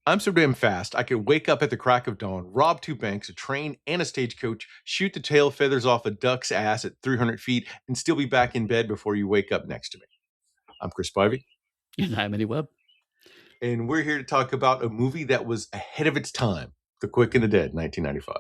I'm so damn fast, I could wake up at the crack of dawn, rob 2 banks, a train, and a stagecoach, shoot the tail feathers off a duck's ass at 300 feet, and still be back in bed before you wake up next to me. I'm Chris Spivey. And I'm Eddie Webb. And we're here to talk about a movie that was ahead of its time, The Quick and the Dead, 1995.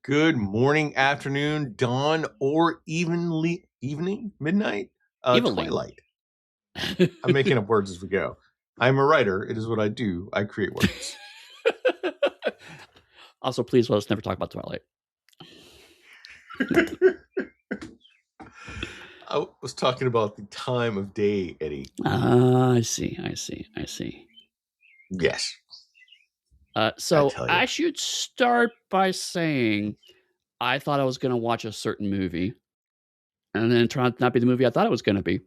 Good morning, afternoon, dawn, or evening, midnight, twilight. I'm making up words as we go. I'm a writer. It is what I do. I create words. Also, please let us never talk about Twilight. I was talking about the time of day, Eddie. I see. Yes. So I should start by saying I thought I was going to watch a certain movie, and then it turned out to not be the movie I thought it was going to be.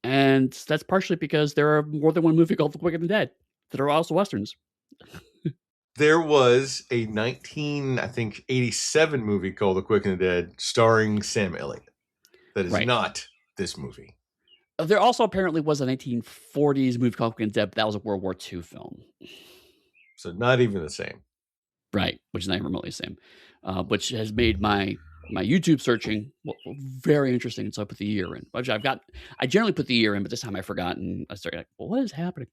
And that's partially because there are more than one movie called The Quick and the Dead that are also Westerns. There was a 1987 movie called The Quick and the Dead starring Sam Elliott. That is not this movie. There also apparently was a 1940s movie called Quick and the Dead, but that was a World War II film. So not even the same. Right, which is not even remotely the same. Which has made my YouTube searching very interesting. So I put the year in. Which I generally put the year in, but this time I forgot, and I started like, well, what is happening?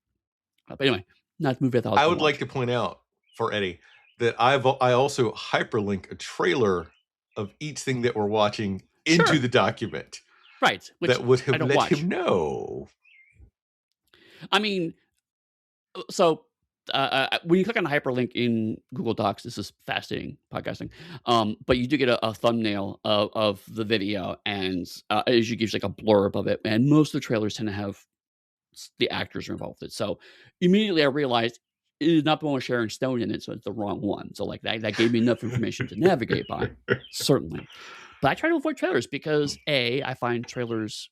But anyway, not the movie I thought I would like to point out for Eddie that I also hyperlink a trailer of each thing that we're watching into the document. Right. Which that would have let him know. I mean, so when you click on a hyperlink in Google Docs, this is fascinating podcasting. But you do get a thumbnail of the video, and it usually gives like a blurb of it. And most of the trailers tend to have the actors are involved with it. So immediately I realized it is not the one with Sharon Stone in it, so it's the wrong one. So like that gave me enough information to navigate by, certainly. But I try to avoid trailers because I find trailers,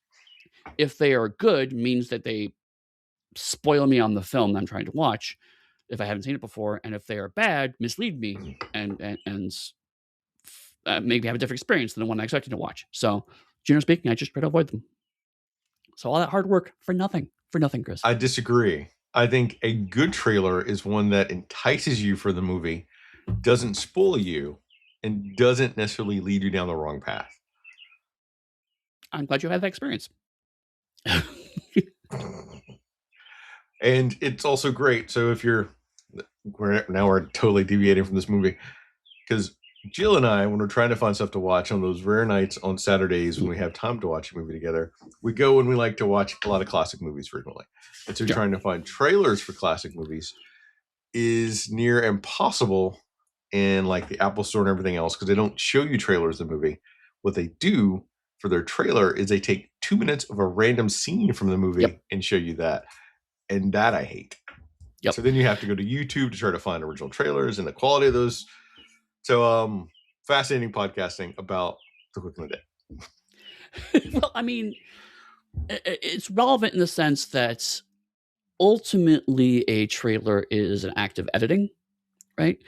if they are good, means that they spoil me on the film that I'm trying to watch if I haven't seen it before, and if they are bad, mislead me and make me have a different experience than the one I expected to watch. So, generally speaking, I just try to avoid them. So all that hard work for nothing, Chris. I disagree. I think a good trailer is one that entices you for the movie, doesn't spoil you, and doesn't necessarily lead you down the wrong path. I'm glad you had that experience. And it's also great. So if we're totally deviating from this movie, because Jill and I, when we're trying to find stuff to watch on those rare nights on Saturdays when we have time to watch a movie together, we go and we like to watch a lot of classic movies frequently. And so trying to find trailers for classic movies is near impossible in like the Apple Store and everything else, because they don't show you trailers of the movie. What they do for their trailer is they take 2 minutes of a random scene from the movie and show you that. And that I hate. So then you have to go to YouTube to try to find original trailers and the quality of those. So fascinating podcasting about The Quick and the Dead. Well, I mean, it's relevant in the sense that ultimately a trailer is an act of editing, right?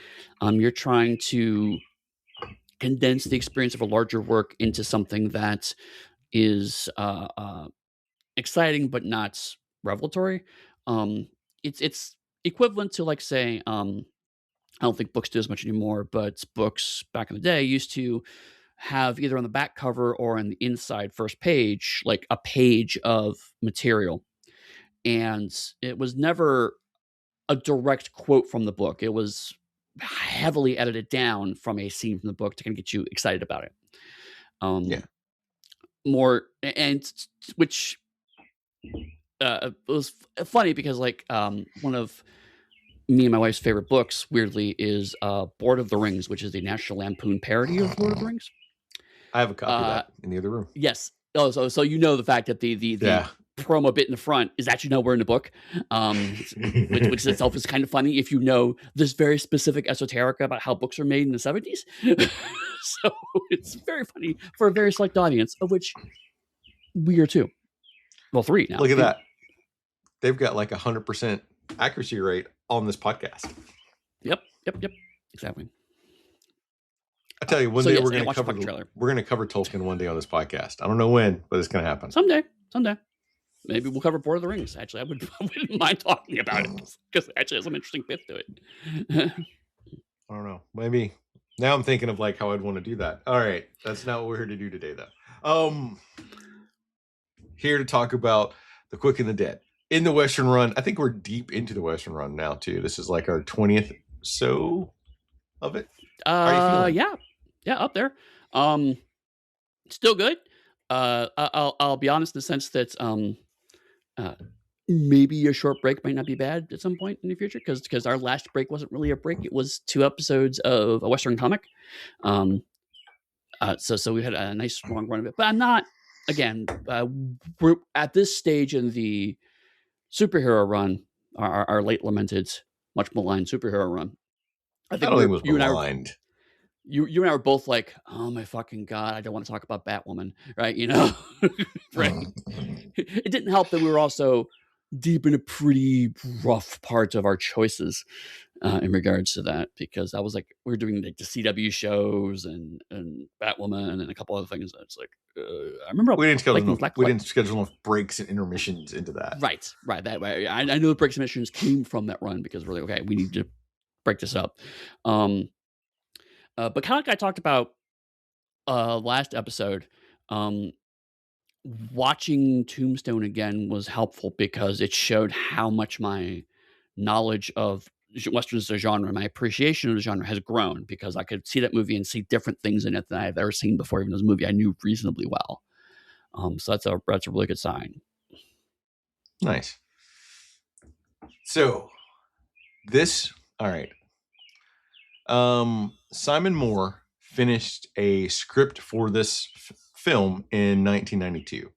You're trying to condense the experience of a larger work into something that is exciting but not revelatory. It's equivalent to like say, I don't think books do as much anymore, but books back in the day used to have either on the back cover or on the inside first page, like a page of material. And it was never a direct quote from the book. It was heavily edited down from a scene from the book to kind of get you excited about it. More, and which it was funny because like one of me and my wife's favorite books, weirdly, is Lord of the Rings, which is the National Lampoon parody of Lord of the Rings. I have a copy of that in the other room. Yes. Oh, so you know the fact that the promo bit in the front is actually nowhere in the book, which itself is kind of funny if you know this very specific esoterica about how books are made in the 70s. So it's very funny for a very select audience, of which we are two. Well, three now. Look at that. They've got like 100% accuracy rate on this podcast. Yep. Exactly. I tell you, one So day yes, we're I going didn't to watch the cover fucking trailer. we're going to cover Tolkien one day on this podcast. I don't know when, but it's going to happen. Someday. Maybe we'll cover Lord of the Rings. Actually, I wouldn't mind talking about it because it actually has some interesting bits to it. I don't know. Maybe now I'm thinking of like how I'd want to do that. All right, that's not what we're here to do today, though. Here to talk about The Quick and the Dead in the Western Run. I think we're deep into the Western Run now too. This is like our 20th so of it. How are you feeling? Yeah, up there. Still good. I'll be honest in the sense that maybe a short break might not be bad at some point in the future because our last break wasn't really a break. It was 2 episodes of a Western comic. So we had a nice long run of it. But I'm not. Again, we're at this stage in the superhero run, our late lamented, much maligned superhero run. I I think don't think it was you and I were maligned. you and I were both like, oh my fucking god, I don't want to talk about Batwoman, right? You know, right? It didn't help that we were also deep in a pretty rough part of our choices in regards to that, because I was like, we were doing like the CW shows and Batwoman and a couple other things. It's like I remember We didn't schedule liking enough. Black. We didn't schedule enough breaks and intermissions into that. Right. That way, I know the break submissions came from that run because we're like, okay, we need to break this up. But kind of like I talked about last episode, watching Tombstone again was helpful because it showed how much my knowledge of Westerns as a genre, my appreciation of the genre has grown because I could see that movie and see different things in it than I've ever seen before. Even this movie I knew reasonably well. So that's a really good sign. Nice. So all right. Simon Moore finished a script for this film in 1992.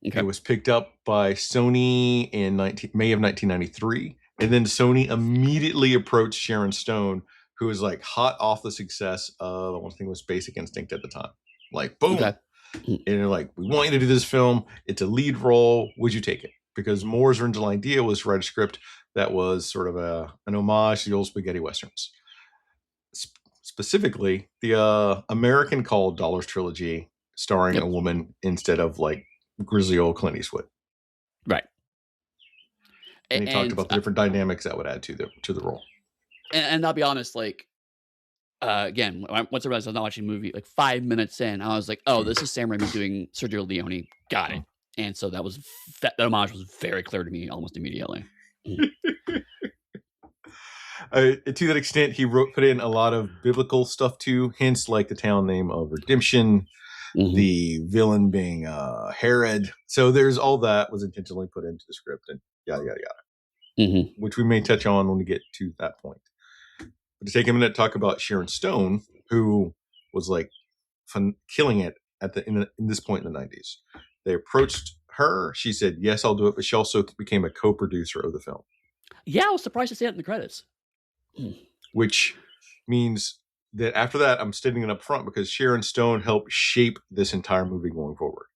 Okay. It was picked up by Sony in May of 1993, and then Sony immediately approached Sharon Stone, who was like hot off the success of, I want to think it was Basic Instinct at the time. Like, boom. Okay. And they're like, we want you to do this film. It's a lead role. Would you take it? Because Moore's original idea was to write a script that was sort of an homage to the old spaghetti westerns. Specifically, the American Called Dollars trilogy, starring a woman instead of like grizzly old Clint Eastwood. Right. And he talked about the different dynamics that would add to the role. And I'll be honest, like, again, once I realized I was not watching a movie, like 5 minutes in, I was like, oh, this is Sam Raimi doing Sergio Leone. Got it. And so that homage was very clear to me almost immediately. To that extent, he put in a lot of biblical stuff too, hence like the town name of Redemption, the villain being Herod. So there's all that was intentionally put into the script and yada, yada, yada, which we may touch on when we get to that point. But to take a minute to talk about Sharon Stone, who was like killing it in this point in the 90s. They approached her. She said, yes, I'll do it. But she also became a co-producer of the film. Yeah, I was surprised to see that in the credits. Which means that after that, I'm stating it up front because Sharon Stone helped shape this entire movie going forward.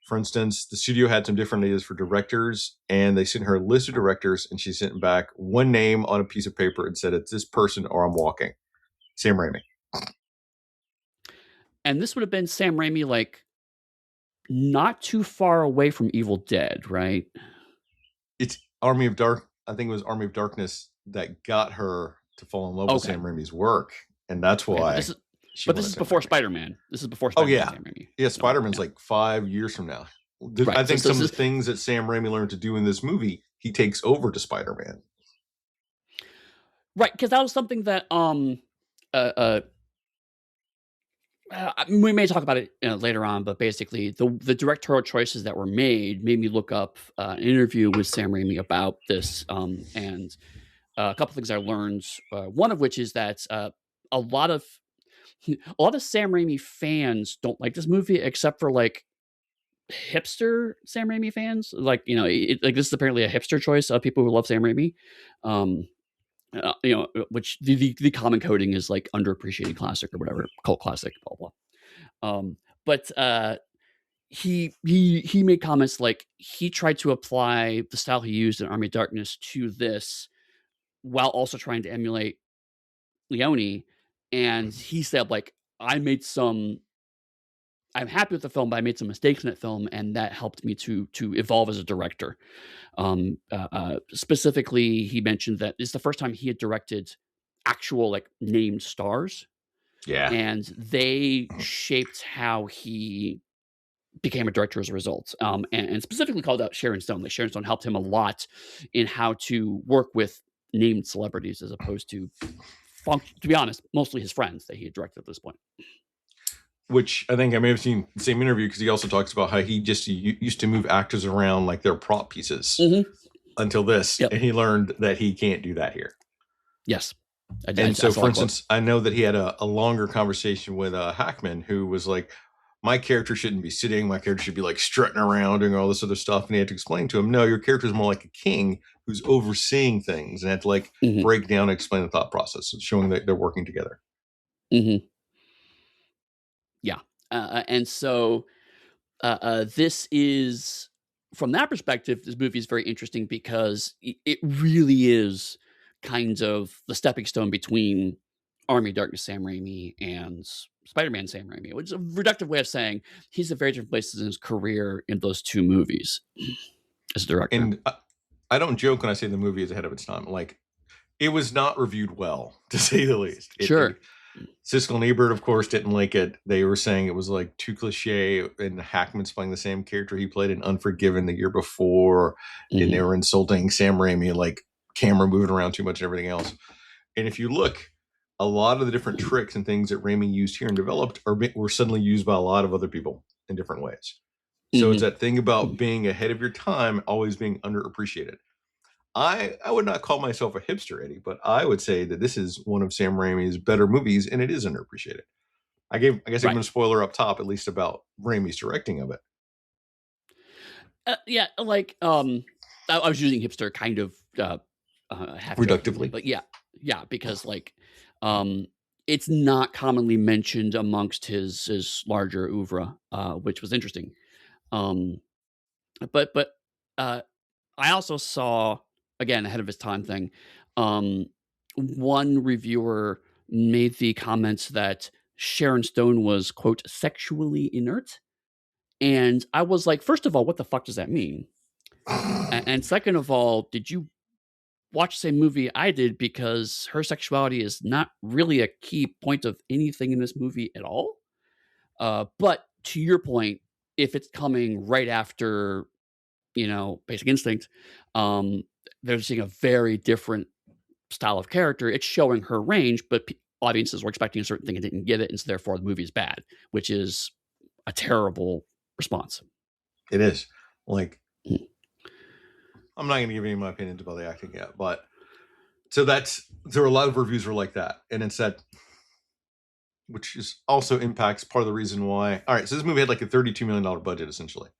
For instance, the studio had some different ideas for directors, and they sent her a list of directors, and she sent back one name on a piece of paper and said, it's this person or I'm walking. Sam Raimi. And this would have been Sam Raimi, like, not too far away from Evil Dead, right? It's Army of Dark. I think it was Army of Darkness that got her to fall in love with Sam Raimi's work, and that's why. But this is before Spider-Man. This is before Spider-Man. Oh yeah, Sam Raimi. Yeah. Spider-Man's like 5 years from now. Right. I think some of the things that Sam Raimi learned to do in this movie, he takes over to Spider-Man. Right, because that was something that we may talk about it later on, but basically the directorial choices that were made me look up an interview with Sam Raimi about this, and a couple things I learned. One of which is that a lot of Sam Raimi fans don't like this movie, except for like hipster Sam Raimi fans. Like, you know, like this is apparently a hipster choice of people who love Sam Raimi. You know, which the common coding is like underappreciated classic or whatever, cult classic, blah blah. But he made comments like he tried to apply the style he used in Army of Darkness to this while also trying to emulate Leone, and he said like I'm happy with the film, but I made some mistakes in that film, and that helped me to evolve as a director. Specifically, he mentioned that it's the first time he had directed actual like named stars, Yeah. and they shaped how he became a director as a result. And specifically called out Sharon Stone. Like Sharon Stone helped him a lot in how to work with named celebrities as opposed to to be honest, mostly his friends that he had directed at this point. Which I think I may have seen the same interview, because he also talks about how he just used to move actors around like their prop pieces Mm-hmm. until this, Yep. and he learned that he can't do that here. Yes. And so, for instance, I know that he had a longer conversation with Hackman, who was like, my character shouldn't be sitting. My character should be like strutting around doing all this other stuff. And he had to explain to him, no, your character is more like a king who's overseeing things, and had to like break down and explain the thought process, showing that they're working together. Mm-hmm. Yeah. And so this is, from that perspective, this movie is very interesting because it really is kind of the stepping stone between Army of Darkness Sam Raimi and Spider-Man Sam Raimi, which is a reductive way of saying he's at very different places in his career in those two movies as a director. And I don't joke when I say the movie is ahead of its time. Like, it was not reviewed well, to say the least. Sure. Siskel and Ebert, of course, didn't like it. They were saying it was like too cliche, and Hackman's playing the same character he played in Unforgiven the year before, and they were insulting Sam Raimi, like camera moving around too much and everything else. And if you look, a lot of the different tricks and things that Raimi used here and developed were suddenly used by a lot of other people in different ways. So it's that thing about being ahead of your time, always being underappreciated. I would not call myself a hipster, Eddie, but I would say that this is one of Sam Raimi's better movies, and it is underappreciated. I guess I'm going to spoiler up top, at least about Raimi's directing of it. Yeah, like I was using hipster kind of half reductively, but yeah, because like it's not commonly mentioned amongst his larger oeuvre, which was interesting. But I also saw, again, ahead of his time thing. One reviewer made the comments that Sharon Stone was, quote, sexually inert. And I was like, first of all, what the fuck does that mean? And second of all, did you watch the same movie I did? Because her sexuality is not really a key point of anything in this movie at all. But to your point, if it's coming right after, Basic Instinct, they're seeing a very different style of character. It's showing her range, but audiences were expecting a certain thing and didn't get it, and so therefore the movie is bad, which is a terrible response. It is. Like, I'm not going to give any of my opinions about the acting yet, but so there are a lot of reviews are like that, and it's that, which is also impacts part of the reason why. All right, so this movie had like a $32 million budget essentially,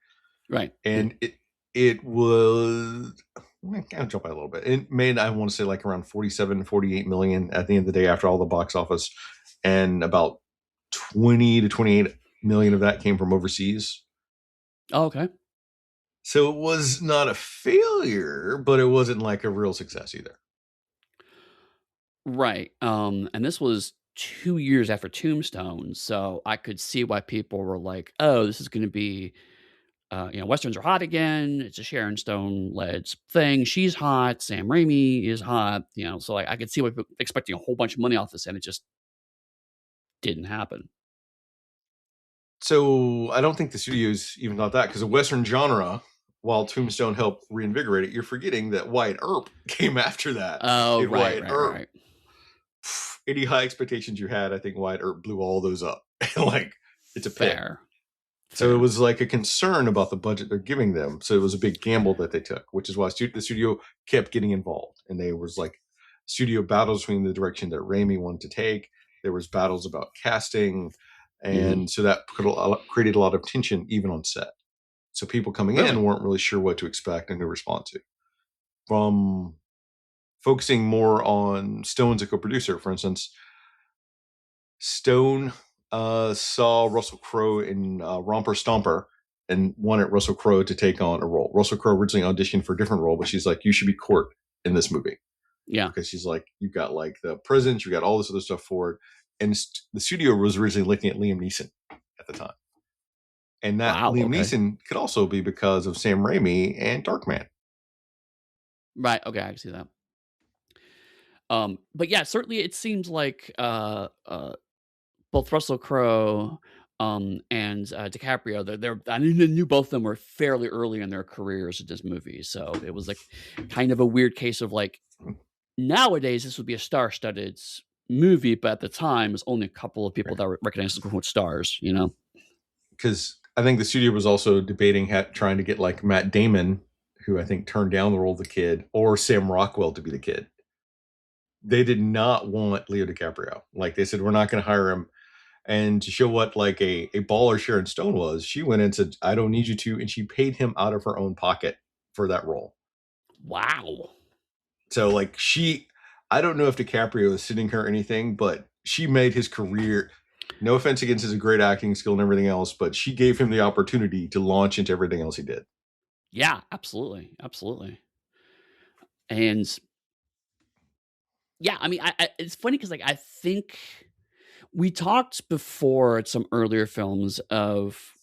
right? And it was, I'm gonna jump out a little bit. It made, I want to say, like around 47, 48 million at the end of the day after all the box office, and about 20 to 28 million of that came from overseas. Oh, okay. So it was not a failure, but it wasn't like a real success either. Right. And this was 2 years after Tombstone, so I could see why people were like, "Oh, this is gonna be, Westerns are hot again. It's a Sharon Stone-led thing. She's hot. Sam Raimi is hot." So I could see why people expecting a whole bunch of money off this, and it just didn't happen. So I don't think the studios even thought that, because the Western genre, while Tombstone helped reinvigorate it, you're forgetting that Wyatt Earp came after that. Oh, right. Any high expectations you had, I think Wyatt Earp blew all those up. Like, it's a pit. Fair. So it was like a concern about the budget they're giving them. So it was a big gamble that they took, which is why the studio kept getting involved. And there was like studio battles between the direction that Raimi wanted to take. There was battles about casting. And so that created a lot of tension even on set. So people coming in weren't really sure what to expect and to respond to. From focusing more on Stone as a co-producer, for instance, Stone saw Russell Crowe in Romper Stomper and wanted Russell Crowe to take on a role. Russell Crowe originally auditioned for a different role, but she's like, you should be Court in this movie. Yeah. Because she's like, you've got like the presence, you've got all this other stuff for it. And the studio was originally looking at Liam Neeson at the time. And that Wow. Liam Okay. Neeson could also be because of Sam Raimi and Darkman. Right. Okay. I can see that. But yeah, certainly it seems like both Russell Crowe and DiCaprio, I knew both of them were fairly early in their careers at this movie, so it was like kind of a weird case of like nowadays this would be a star-studded movie, but at the time it was only a couple of people that were recognized as quote unquote stars, you know? Because I think the studio was also debating trying to get like Matt Damon, who I think turned down the role of the kid, or Sam Rockwell to be the kid. They did not want Leo DiCaprio. Like they said, we're not going to hire him. And to show what like a baller Sharon Stone was, she went in and said, I don't need you to. And she paid him out of her own pocket for that role. Wow. So like I don't know if DiCaprio is sitting her or anything, but she made his career, no offense against his great acting skill and everything else, but she gave him the opportunity to launch into everything else he did. Yeah, absolutely. Absolutely. And yeah, I mean, it's funny because like I think we talked before at some earlier films of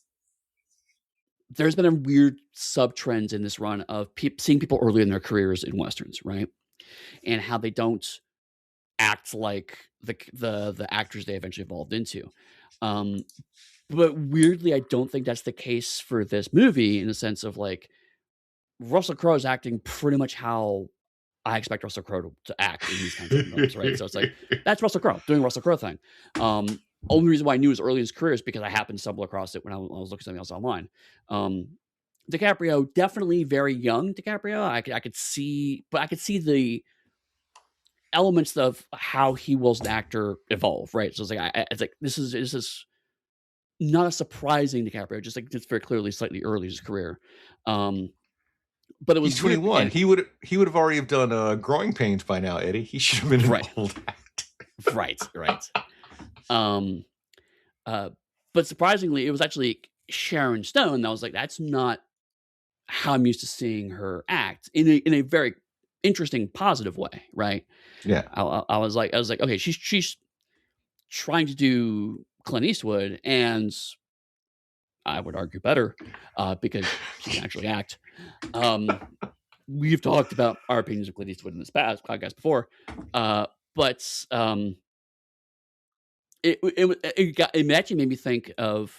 there's been a weird sub-trend in this run of seeing people early in their careers in westerns, right? And how they don't act like the actors they eventually evolved into. Um, but weirdly, I don't think that's the case for this movie in the sense of like Russell Crowe is acting pretty much how I expect Russell Crowe to act in these kinds of films, right? So it's like that's Russell Crowe doing Russell Crowe thing. Only reason why I knew it was early in his career is because I happened to stumble across it when I was looking at something else online. DiCaprio, definitely very young DiCaprio. I could see, but I could see the elements of how he was an actor evolve, right? So it's like it's like this is not a surprising DiCaprio, just like it's very clearly slightly early in his career. But it He's was weird 21. and He would have already have done Growing Pains by now, Eddie. He should have been an right, old actor. right. Um, but surprisingly, it was actually Sharon Stone that was like, that's not how I'm used to seeing her act in a very interesting, positive way, right? Yeah. I was like, okay, she's trying to do Clint Eastwood, and I would argue better because she can actually act. We've talked about our opinions of Clint Eastwood in this past podcast before, but it actually made me think of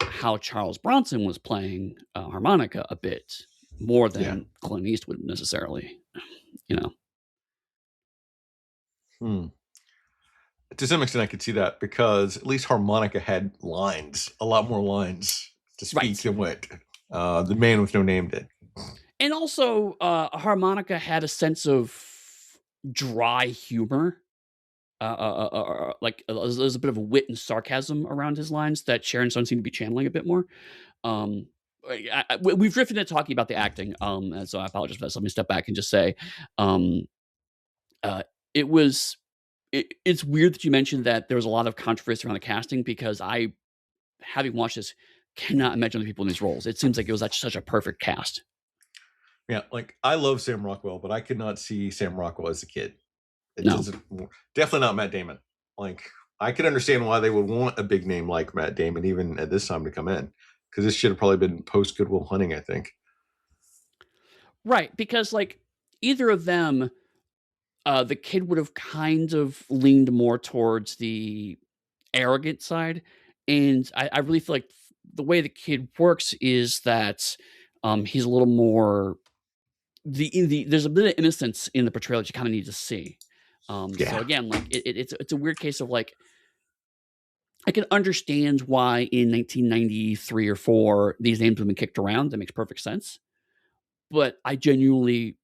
how Charles Bronson was playing harmonica a bit more than Clint Eastwood necessarily, you know. To some extent, I could see that because at least harmonica had lines, a lot more lines to speak than what the man with no name did. And also, harmonica had a sense of dry humor. Like there's a bit of a wit and sarcasm around his lines that Sharon Stone seemed to be channeling a bit more. We've drifted into talking about the acting, and so I apologize for that. So let me step back and just say, um, it was. It's weird that you mentioned that there was a lot of controversy around the casting because I, having watched this, cannot imagine the people in these roles. It seems like it was such a perfect cast. Yeah, like I love Sam Rockwell, but I could not see Sam Rockwell as a kid. It No. doesn't, definitely not Matt Damon. Like I could understand why they would want a big name like Matt Damon even at this time to come in, because this should have probably been post Good Will Hunting, I think. Right, because like either of them, the kid would have kind of leaned more towards the arrogant side, and I really feel like the way the kid works is that he's a little more there's a bit of innocence in the portrayal that you kind of need to see. So again, like it's a weird case of like I can understand why in 1993 or 4 these names have been kicked around. That makes perfect sense. But I genuinely,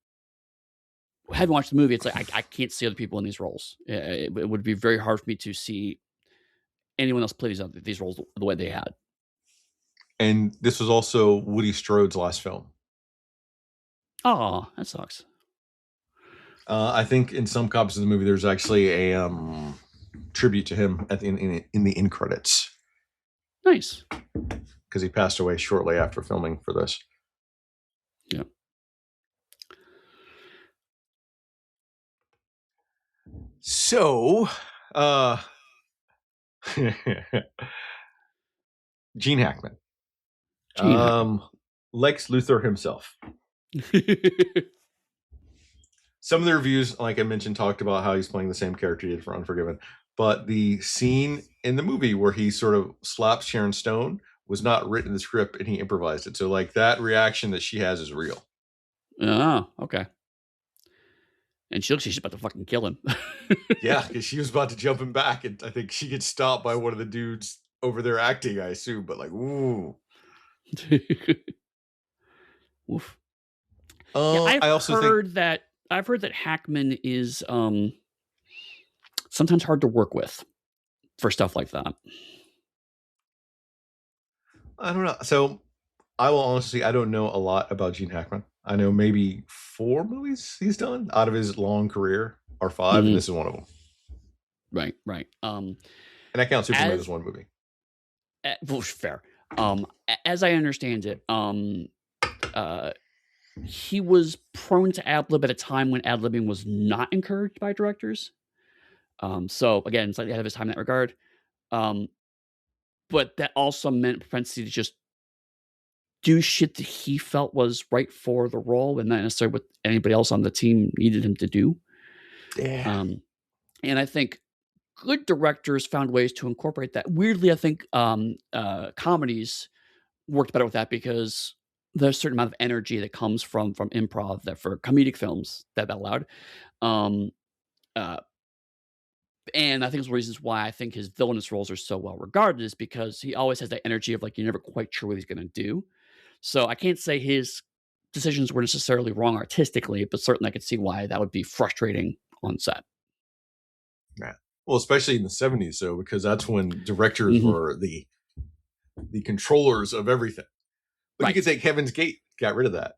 having watched the movie, it's like I can't see other people in these roles. It would be very hard for me to see anyone else play these roles the way they had. And this was also Woody Strode's last film. Oh, that sucks. I think in some copies of the movie, there's actually a tribute to him at in the end credits. Nice. because he passed away shortly after filming for this. Yeah. So, Gene Hackman. Gene Hackman. Lex Luthor himself. Some of the reviews, like I mentioned, talked about how he's playing the same character he did for Unforgiven. But the scene in the movie where he sort of slaps Sharon Stone was not written in the script, and he improvised it. So, like, that reaction that she has is real. Oh, okay. And she looks like she's about to fucking kill him. Yeah, because she was about to jump him back, and I think she gets stopped by one of the dudes over there acting, I assume. But like, ooh. Oof. Yeah, I've I also heard that Hackman is sometimes hard to work with for stuff like that. I don't know. So I will honestly, I don't know a lot about Gene Hackman. I know maybe 4 movies he's done out of his long career, or 5, and this is one of them. Right, right. And I count Superman as one movie. Well, fair. As I understand it, he was prone to ad lib at a time when ad libbing was not encouraged by directors. So again, slightly ahead of his time in that regard. But that also meant propensity to just do shit that he felt was right for the role, and not necessarily what anybody else on the team needed him to do. Yeah. And I think good directors found ways to incorporate that. Weirdly, I think comedies worked better with that because there's a certain amount of energy that comes from improv that for comedic films that allowed. And I think it's one of the reasons why I think his villainous roles are so well regarded is because he always has that energy of like you're never quite sure what he's going to do. So I can't say his decisions were necessarily wrong artistically, but certainly I could see why that would be frustrating on set. Yeah. Well, especially in the 70s, so because that's when directors were the controllers of everything. But you could say Heaven's Gate got rid of that.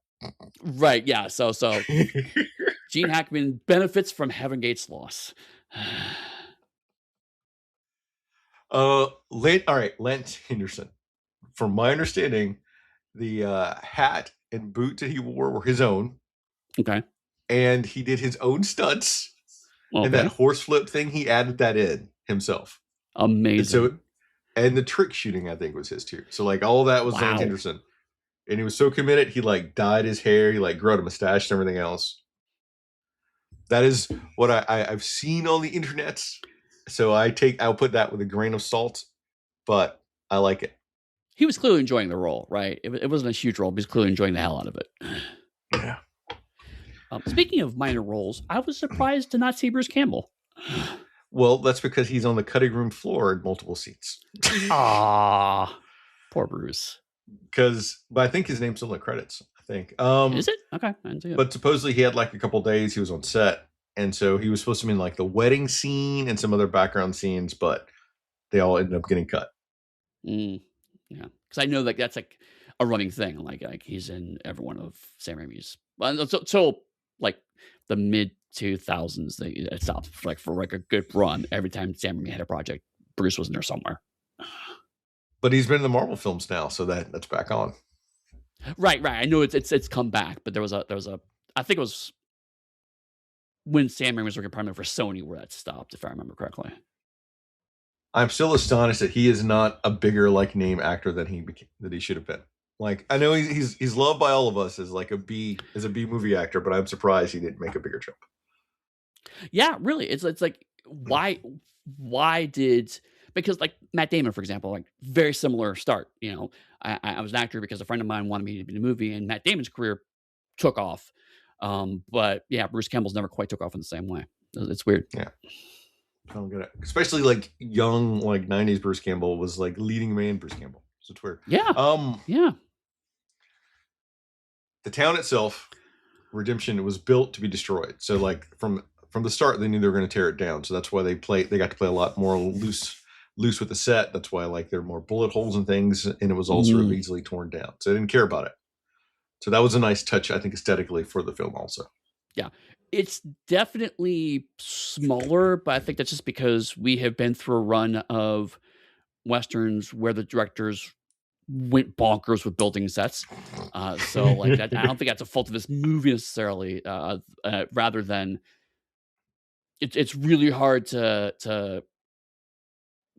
Right, yeah. So Gene Hackman benefits from Heaven Gate's loss. All right, Lance Henderson. From my understanding, the hat and boot that he wore were his own. Okay. And he did his own stunts. Okay. And that horse flip thing, he added that in himself. Amazing. And the trick shooting, I think, was his too. So like all that was Lance Henderson. And he was so committed, he like dyed his hair, he like grew out a mustache and everything else. That is what I've seen on the internet. So I'll put that with a grain of salt, but I like it. He was clearly enjoying the role, right? It wasn't a huge role, but he was clearly enjoying the hell out of it. Yeah. Speaking of minor roles, I was surprised to not see Bruce Campbell. Well, that's because he's on the cutting room floor in multiple scenes. Ah, poor Bruce. But I think his name's still in the credits. I think. Is it? Okay, I didn't see it. But supposedly he had like a couple days he was on set, and so he was supposed to be in like the wedding scene and some other background scenes, but they all ended up getting cut. Yeah, because I know that that's like a running thing. Like he's in every one of Sam Raimi's. So like the mid 2000s, it stopped for like a good run. Every time Sam Raimi had a project, Bruce was in there somewhere. But he's been in the Marvel films now, so that's back on. Right. I know it's come back, but there was a I think it was when Sam Raimi was working primarily for Sony where that stopped, if I remember correctly. I'm still astonished that he is not a bigger like name actor than he should have been. Like I know he's loved by all of us as like a B movie actor, but I'm surprised he didn't make a bigger jump. Yeah, really. It's like why did because like Matt Damon, for example, like very similar start. You know, I was an actor because a friend of mine wanted me to be in a movie, and Matt Damon's career took off. But yeah, Bruce Campbell's never quite took off in the same way. It's weird. Yeah. I don't get it. Especially like young, like 90s Bruce Campbell was like leading man Bruce Campbell. So it's weird. Yeah. Yeah. The town itself, Redemption, was built to be destroyed. So like from the start, they knew they were going to tear it down. So that's why they got to play a lot more loose with the set. That's why like there are more bullet holes and things, and it was all sort of easily torn down. So they didn't care about it. So that was a nice touch, I think, aesthetically for the film also. Yeah. It's definitely smaller, but I think that's just because we have been through a run of Westerns where the directors went bonkers with building sets. So like that, I don't think that's a fault of this movie necessarily. Rather than it's really hard to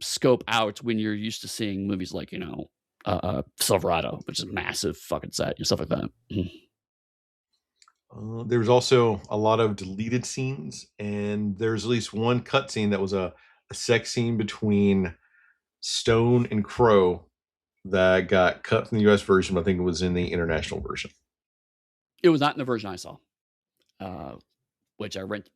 scope out when you're used to seeing movies like Silverado, which is a massive fucking set and stuff like that. There's also a lot of deleted scenes, and there's at least one cut scene that was a sex scene between Stone and Crow that got cut from the US version, but I think it was in the international version. It was not in the version I saw, which I rent.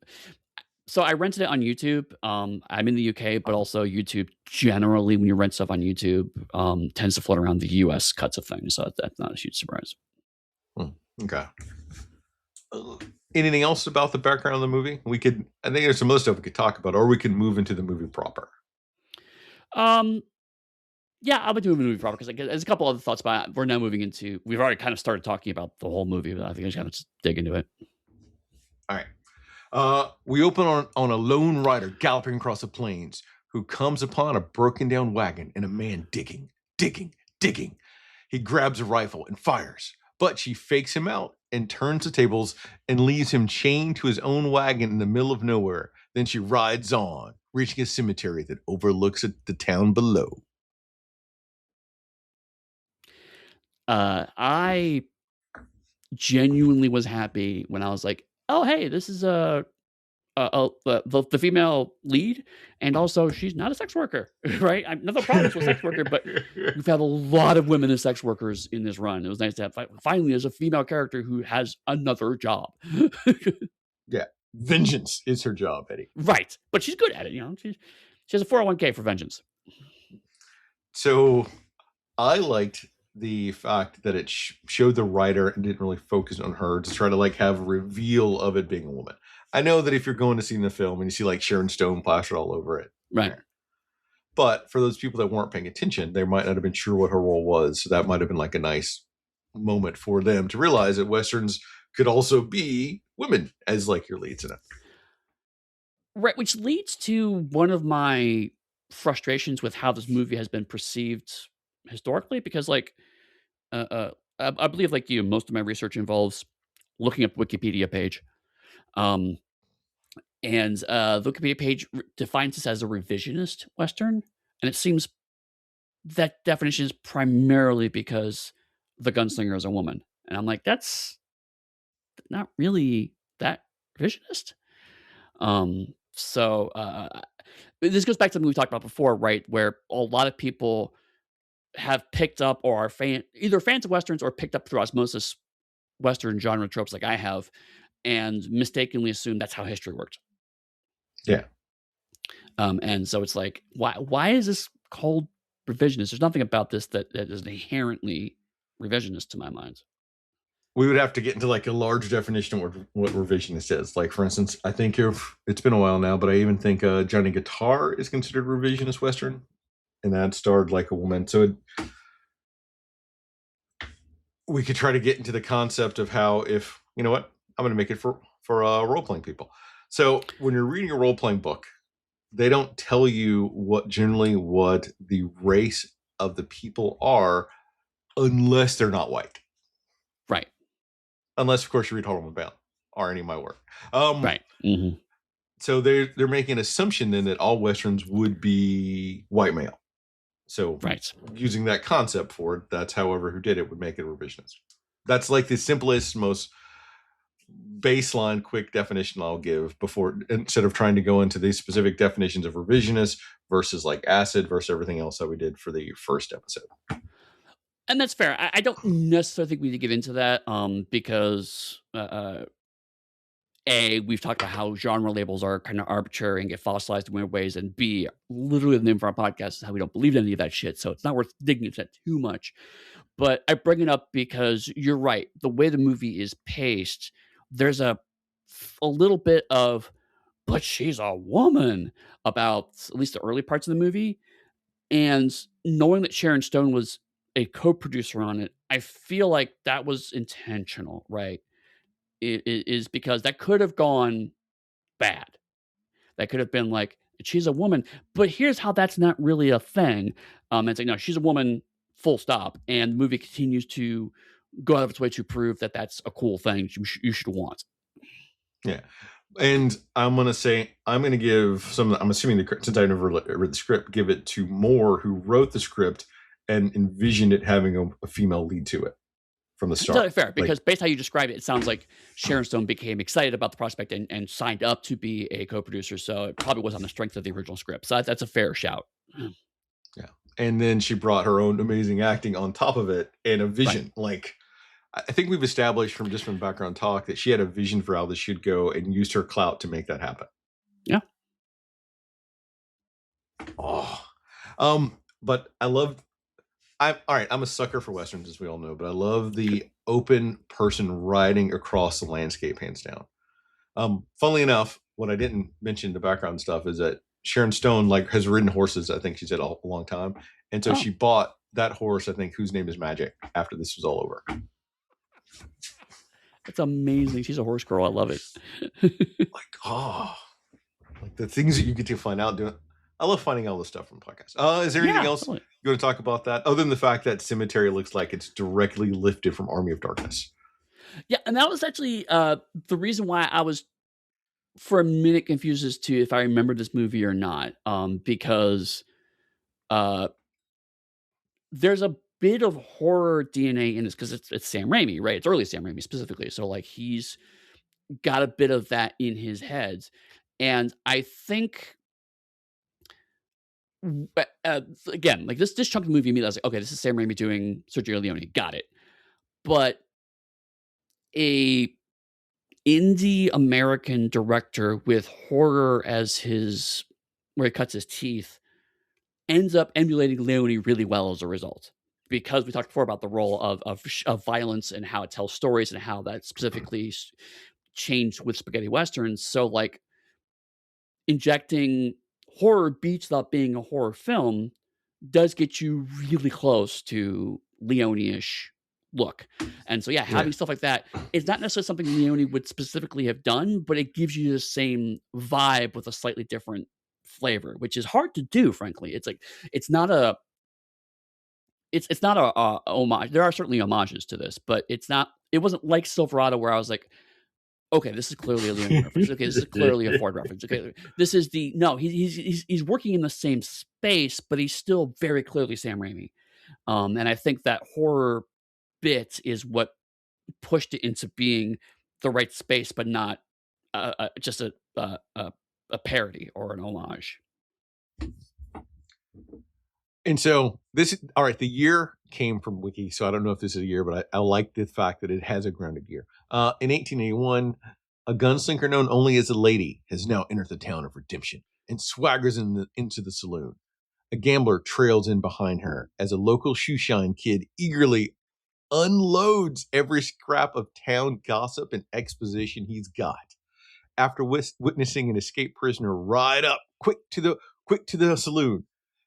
So I rented it on YouTube. I'm in the UK, but also YouTube generally, when you rent stuff on YouTube, tends to float around the US cuts of things. So that's not a huge surprise. Okay. Anything else about the background of the movie? I think there's some other stuff we could talk about, or we can move into the movie proper. Yeah, I'll be doing the movie proper because there's a couple other thoughts, but we're now moving into. We've already kind of started talking about the whole movie, but I think I just gotta just dig into it. All right. We open on a lone rider galloping across the plains who comes upon a broken down wagon and a man digging. He grabs a rifle and fires, but she fakes him out and turns the tables and leaves him chained to his own wagon in the middle of nowhere. Then she rides on, reaching a cemetery that overlooks the town below. I genuinely was happy when I was like, "Oh, hey, this is the female lead, and also she's not a sex worker, right? I'm not the problem with sex worker, but we've had a lot of women as sex workers in this run. It was nice to have finally there's a female character who has another job." Yeah, vengeance is her job, Eddie. Right, but she's good at it. She has a 401k for vengeance. So I liked the fact that it showed the writer and didn't really focus on her to try to like have a reveal of it being a woman. I know that if you're going to see the film and you see like Sharon Stone plastered all over it, right? But for those people that weren't paying attention, they might not have been sure what her role was. So that might have been like a nice moment for them to realize that Westerns could also be women as like your leads in it. Right, which leads to one of my frustrations with how this movie has been perceived historically, because like I believe like you, most of my research involves looking up Wikipedia page. Um, and the Wikipedia page defines this as a revisionist Western, and it seems that definition is primarily because the gunslinger is a woman, and I'm like, that's not really that revisionist. So this goes back to something we talked about before, right? Where a lot of people have picked up or are either fans of Westerns or picked up through osmosis Western genre tropes like I have, and mistakenly assume that's how history worked. Yeah. And so it's like, why is this called revisionist? There's nothing about this that is inherently revisionist to my mind. We would have to get into like a large definition of what revisionist is. Like, for instance, I think it's been a while now, but I even think Johnny Guitar is considered revisionist Western, and that starred like a woman. So we could try to get into the concept of how, if you know what, I'm going to make it for role playing people. So when you're reading a role playing book, they don't tell you what the race of the people are unless they're not white. Right. Unless, of course, you read Harlan Bound or any of my work. Right. Mm-hmm. So they're making an assumption then that all Westerns would be white male. So right. Using that concept for it, that's however who did it would make it a revisionist. That's like the simplest, most baseline quick definition I'll give before, instead of trying to go into these specific definitions of revisionist versus like acid versus everything else that we did for the first episode. And that's fair. I don't necessarily think we need to get into that because A, we've talked about how genre labels are kind of arbitrary and get fossilized in weird ways, and B, literally the name of our podcast is how we don't believe in any of that shit, so it's not worth digging into that too much. But I bring it up because you're right. The way the movie is paced, there's a little bit of, but she's a woman, about at least the early parts of the movie. And knowing that Sharon Stone was a co-producer on it, I feel like that was intentional, right? It is because that could have gone bad. That could have been like, she's a woman, but here's how that's not really a thing. It's like, no, she's a woman, full stop. And the movie continues to go out of its way to prove that that's a cool thing you should want. Yeah. And I'm gonna give some. I'm assuming since I never read the script, give it to Moore, who wrote the script and envisioned it having a female lead to it from the It's totally start. fair, because based on how you describe it, it sounds like Sharon Stone became excited about the prospect and signed up to be a co-producer. So it probably was on the strength of the original script. So that's a fair shout. Yeah. And then she brought her own amazing acting on top of it and a vision. Right. Like, I think we've established from background talk that she had a vision for how this should go and used her clout to make that happen. Yeah. But I'm a sucker for Westerns, as we all know, but I love the open person riding across the landscape, hands down. Funnily enough, what I didn't mention the background stuff is that Sharon Stone has ridden horses. I think she said a long time, and so she bought that horse, I think, whose name is Magic, after this was all over. That's amazing. She's a horse girl. I love it. Like the things that you get to find out doing. I love finding all this stuff from podcasts. Is there anything else totally. you want to talk about that, other than the fact that Cemetery looks like it's directly lifted from Army of Darkness? Yeah, and that was actually the reason why I was for a minute confused as to if I remember this movie or not, because there's a bit of horror DNA in this, because it's Sam Raimi, right? It's early Sam Raimi specifically, so like he's got a bit of that in his head, and I think again, like this chunk of the movie, me, I was like, okay, this is Sam Raimi doing Sergio Leone, got it, but a indie American director with horror as his where he cuts his teeth ends up emulating Leone really well as a result, because we talked before about the role of violence and how it tells stories and how that specifically changed with spaghetti westerns. So like injecting horror beats without being a horror film does get you really close to Leone-ish look. And so, having stuff like that is not necessarily something Leone would specifically have done, but it gives you the same vibe with a slightly different flavor, which is hard to do, frankly. It's like, it's not a homage. There are certainly homages to this, but it wasn't like Silverado, where I was like, okay, this is clearly a Leone reference. Okay, this is clearly a Ford reference. Okay, this is he's working in the same space, but he's still very clearly Sam Raimi. And I think that horror bit is what pushed it into being the right space, but not just a parody or an homage. And so all right, the year came from Wiki, so I don't know if this is a year, but I like the fact that it has a grounded year. In 1881, a gunslinger known only as a lady has now entered the town of Redemption and swaggers into the saloon. A gambler trails in behind her as a local shoeshine kid eagerly unloads every scrap of town gossip and exposition he's got. After witnessing an escaped prisoner ride up quick to the saloon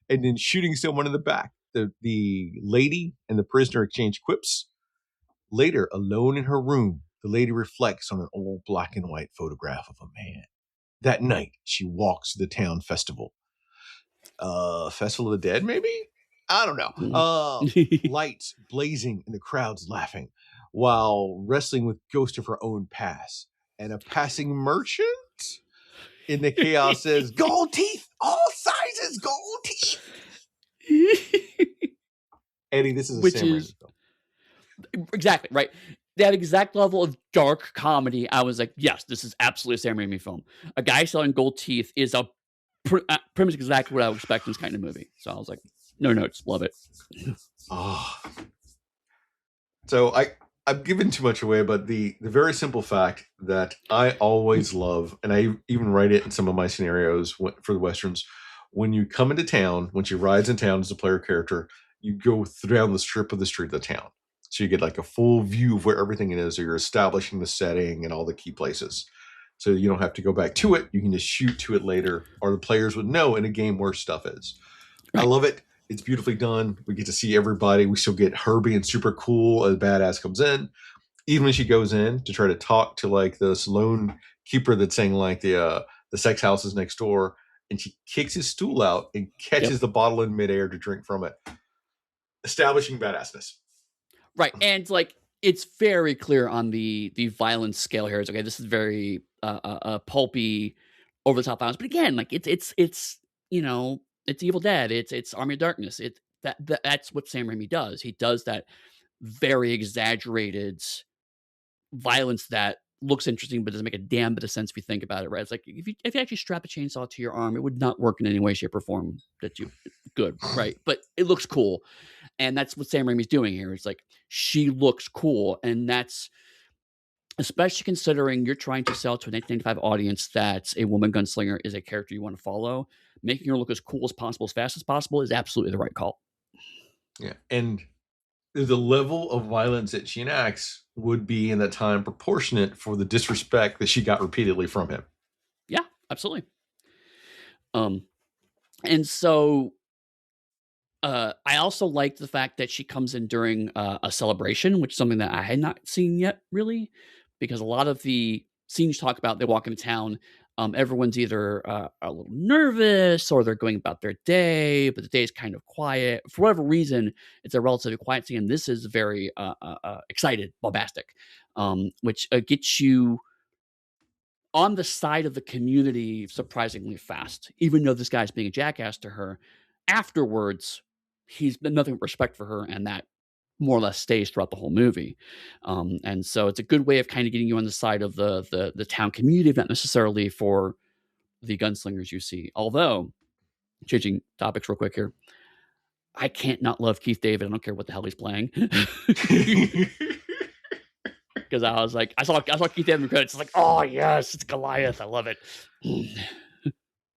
and then shooting someone in the back, the lady and the prisoner exchange quips. Later, alone in her room, the lady reflects on an old black and white photograph of a man. That night, she walks to the town festival. Festival of the Dead, maybe? I don't know. Lights blazing and the crowds laughing while wrestling with ghosts of her own past. And a passing merchant in the chaos says, "Gold teeth, all sizes, gold teeth." Eddy, this is a Sam Raimi film. Exactly, right. That exact level of dark comedy, I was like, yes, this is absolutely a Sam Raimi film. A guy selling gold teeth is pretty much exactly what I would expect in this kind of movie. So I was like, no notes, love it. So I've given too much away, but the very simple fact that I always love, and I even write it in some of my scenarios for the Westerns, when you come into town, when she rides in town as a player character, you go down the strip of the street of the town. So you get like a full view of where everything is, or you're establishing the setting and all the key places. So you don't have to go back to it. You can just shoot to it later, or the players would know in a game where stuff is. Right. I love it. It's beautifully done. We get to see everybody. We still get her being super cool as badass comes in. Even when she goes in to try to talk to like the saloon keeper that's saying like the sex house is next door, and she kicks his stool out and catches the bottle in midair to drink from it. establishing badassness. Right. And like it's very clear on the violence scale here. It's okay, this is very pulpy, over the top violence. But again, like it's you know, it's Evil Dead, it's Army of Darkness. That's what Sam Raimi does. He does that very exaggerated violence that looks interesting but doesn't make a damn bit of sense if you think about it, right? It's like if you actually strap a chainsaw to your arm, it would not work in any way, shape, or form that you good, right? But it looks cool. And that's what Sam Raimi's doing here. It's like she looks cool, and that's especially considering you're trying to sell to a 1995 audience that a woman gunslinger is a character you want to follow. Making her look as cool as possible, as fast as possible, is absolutely the right call. Yeah, and the level of violence that she enacts would be in that time proportionate for the disrespect that she got repeatedly from him. Yeah, absolutely. And so I also like the fact that she comes in during a celebration, which is something that I had not seen yet, really, because a lot of the scenes talk about they walk into town, everyone's either a little nervous or they're going about their day, but the day is kind of quiet for whatever reason. It's a relatively quiet scene. This is very excited, bombastic, which gets you on the side of the community surprisingly fast, even though this guy's being a jackass to her. Afterwards, he's been nothing but respect for her, and that more or less stays throughout the whole movie. And so it's a good way of kind of getting you on the side of the town community, not necessarily for the gunslingers you see. Although, changing topics real quick here, I can't not love Keith David. I don't care what the hell he's playing. Because I was like, I saw Keith David in credits. It's like, oh yes, it's Goliath. I love it.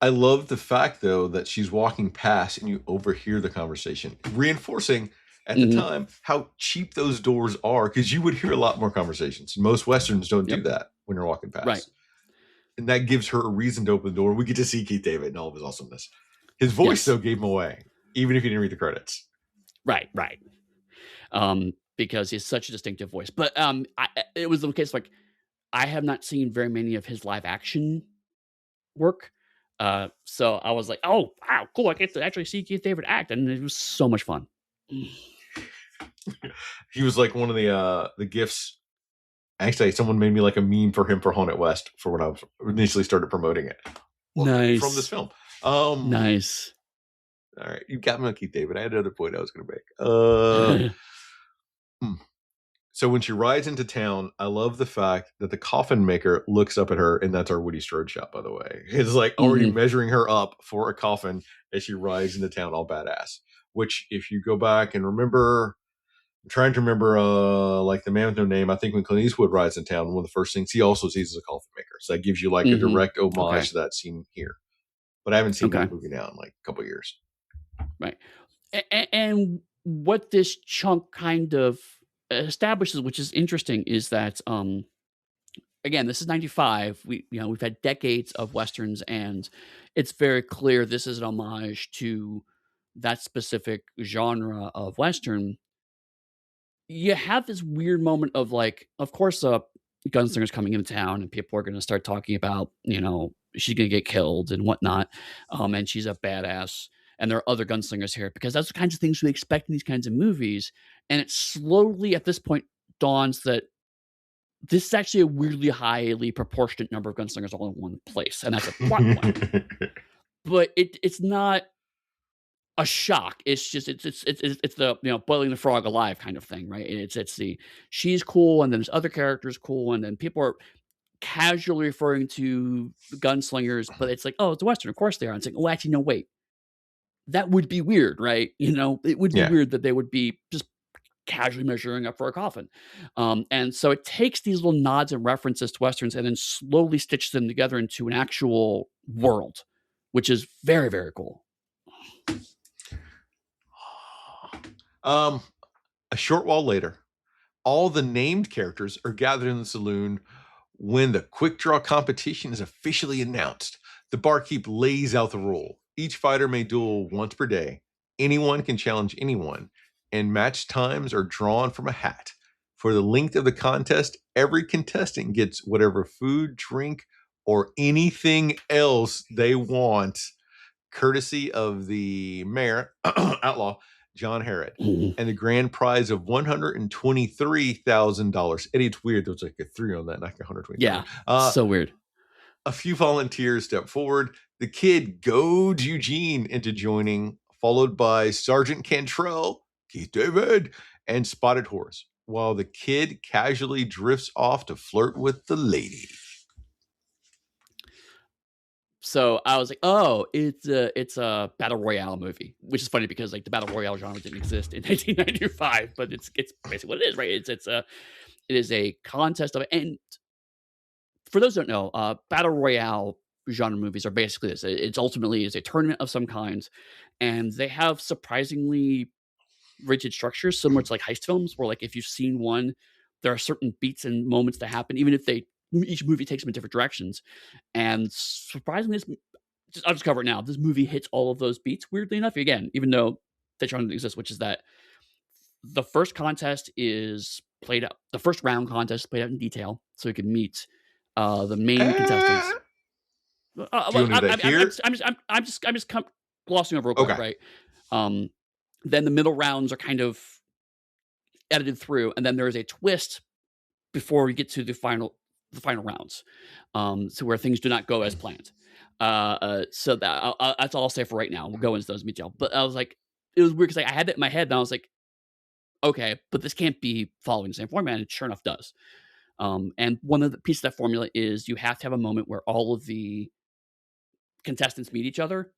I love the fact though that she's walking past and you overhear the conversation, reinforcing at the time how cheap those doors are, because you would hear a lot more conversations. Most Westerns don't do that when you're walking past. Right. And that gives her a reason to open the door. We get to see Keith David and all of his awesomeness. His voice, though, gave him away, even if you didn't read the credits. Right. Because he's such a distinctive voice. But it was the case, like, I have not seen very many of his live action work. So I was like, oh, wow, cool. I get to actually see Keith David act. And it was so much fun. He was like one of the gifts. Actually, someone made me like a meme for him for Haunted West for when I initially started promoting it. Nice. From this film. Nice. All right. You got me on Keith David. I had another point I was going to make. So when she rides into town, I love the fact that the coffin maker looks up at her, and that's our Woody Strode shot, by the way. It's like already measuring her up for a coffin as she rides into town all badass. Which, if you go back and remember, I'm trying to remember, like The Man with No Name, I think when Clint Eastwood rides in town, one of the first things he also sees is a coffin maker. So that gives you like a direct homage to that scene here. But I haven't seen that movie now in like a couple of years. Right. And what this chunk kind of establishes, which is interesting, is that again, this is 95. We've had decades of westerns, and it's very clear this is an homage to that specific genre of western. You have this weird moment of like, of course, gunslinger's coming into town, and people are going to start talking about, she's going to get killed and whatnot, and she's a badass. And there are other gunslingers here, because that's the kinds of things we expect in these kinds of movies. And it slowly, at this point, dawns that this is actually a weirdly highly proportionate number of gunslingers all in one place, and that's a plot point. But it's not a shock. It's just it's the boiling the frog alive kind of thing, right? It's the she's cool, and then there's other characters cool, and then people are casually referring to gunslingers, but it's like, oh, it's a western, of course they are. And it's like, oh, actually, no, wait. That would be weird, right? It would be weird that they would be just casually measuring up for a coffin. And so it takes these little nods and references to westerns and then slowly stitches them together into an actual world, which is very, very cool. A short while later, all the named characters are gathered in the saloon when the quick draw competition is officially announced. The barkeep lays out the rule. Each fighter may duel once per day. Anyone can challenge anyone, and match times are drawn from a hat. For the length of the contest, every contestant gets whatever food, drink, or anything else they want, courtesy of the mayor, outlaw, John Herod, Mhm. and the grand prize of $123,000. Eddie, it's weird. There's like a 3 on that, not 123. Yeah, so weird. A few volunteers step forward. The kid goads Eugene into joining, followed by Sergeant Cantrell, Keith David, and Spotted Horse, while the kid casually drifts off to flirt with the lady. So I was like, "Oh, it's a battle royale movie," which is funny because like the battle royale genre didn't exist in 1995, but it's basically what it is, right? It is a contest of, and for those who don't know, battle royale genre movies are basically this. It's ultimately is a tournament of some kind, and they have surprisingly rigid structures, similar to like heist films, where like if you've seen one, there are certain beats and moments that happen, even if each movie takes them in different directions. And surprisingly, I'll just cover it now. This movie hits all of those beats. Weirdly enough, again, even though they try to exist, which is that the first contest is played out. The first round contest is played out in detail, so you can meet the main contestants. Do you Well, want to do that here? I'm just glossing over real quick, Okay. right? Um, then the middle rounds are kind of edited through, and then there is a twist before we get to the final rounds, so where things do not go as planned. So that's all I'll say for right now. We'll go into those in detail. But I was like, it was weird because like, I had that in my head, and I was like, okay, but this can't be following the same format. And it sure enough does. And one of the pieces of that formula is you have to have a moment where all of the contestants meet each other,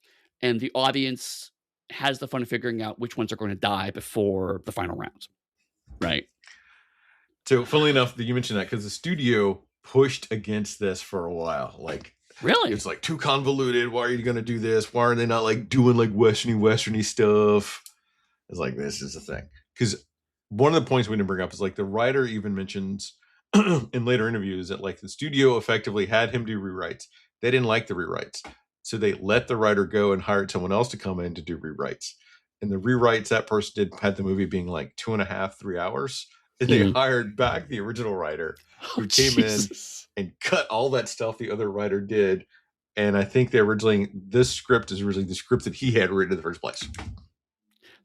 and the audience has the fun of figuring out which ones are going to die before the final rounds. Right. So, funnily enough, that you mentioned that because the studio pushed against this for a while. Like, Really? it's like too convoluted. Why are you going to do this? Why are they not like doing like westerny stuff? It's like this is the thing. Because one of the points we didn't bring up is like the writer even mentions in later interviews that like the studio effectively had him do rewrites. They didn't like the rewrites, so they let the writer go and hired someone else to come in to do rewrites. And the rewrites that person did had the movie being like 2.5, 3 hours. And they Mhm. hired back the original writer Oh, who came in Jesus. and cut all that stuff the other writer did. And I think this script is originally the script that he had written in the first place.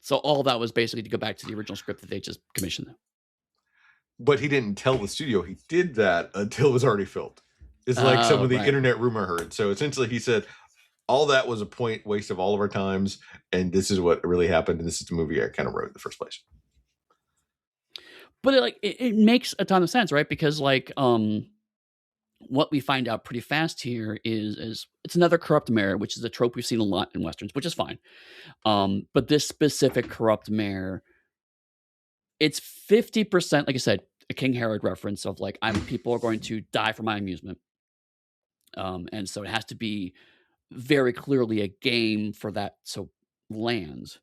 So all that was basically to go back to the original script that they just commissioned. But he didn't tell the studio he did that until it was already filmed. It's like some Oh, of the right. internet rumor heard. So essentially, he said all that was a point waste of all of our times, and this is what really happened, and this is the movie I kind of wrote in the first place. But it makes a ton of sense, right? Because like what we find out pretty fast here is it's another corrupt mayor, which is a trope we've seen a lot in westerns, which is fine. But this specific corrupt mayor, it's 50%, like I said, a King Herod reference of like people are going to die for my amusement. And so it has to be very clearly a game for that to land.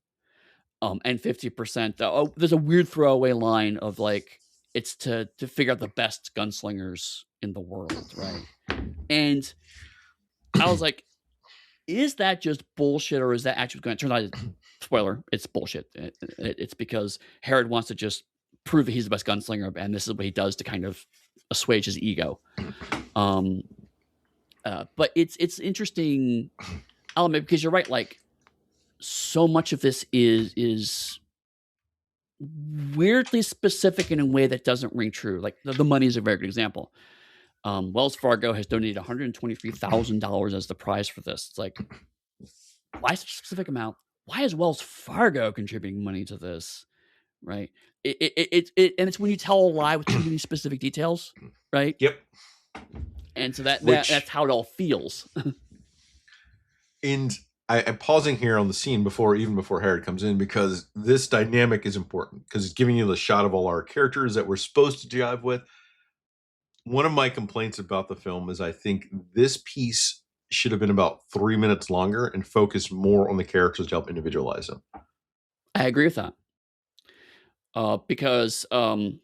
And 50%, there's a weird throwaway line of like it's to figure out the best gunslingers in the world, right? And I was like, is that just bullshit, or is that actually going to turn out? Spoiler: it's bullshit. It's because Herod wants to just prove that he's the best gunslinger, and this is what he does to kind of assuage his ego. Um, but it's interesting element because you're right. Like so much of this is weirdly specific in a way that doesn't ring true. Like the money is a very good example. Wells Fargo has donated $123,000 as the prize for this. It's like, why such a specific amount? Why is Wells Fargo contributing money to this? Right? And it's when you tell a lie with too many specific details, right? Yep. And so that's Which, how it all feels. and I'm pausing here on the scene even before Herod comes in because this dynamic is important because it's giving you the shot of all our characters that we're supposed to jive with. One of my complaints about the film is I think this piece should have been about 3 minutes longer and focused more on the characters to help individualize them. I agree with that. Because one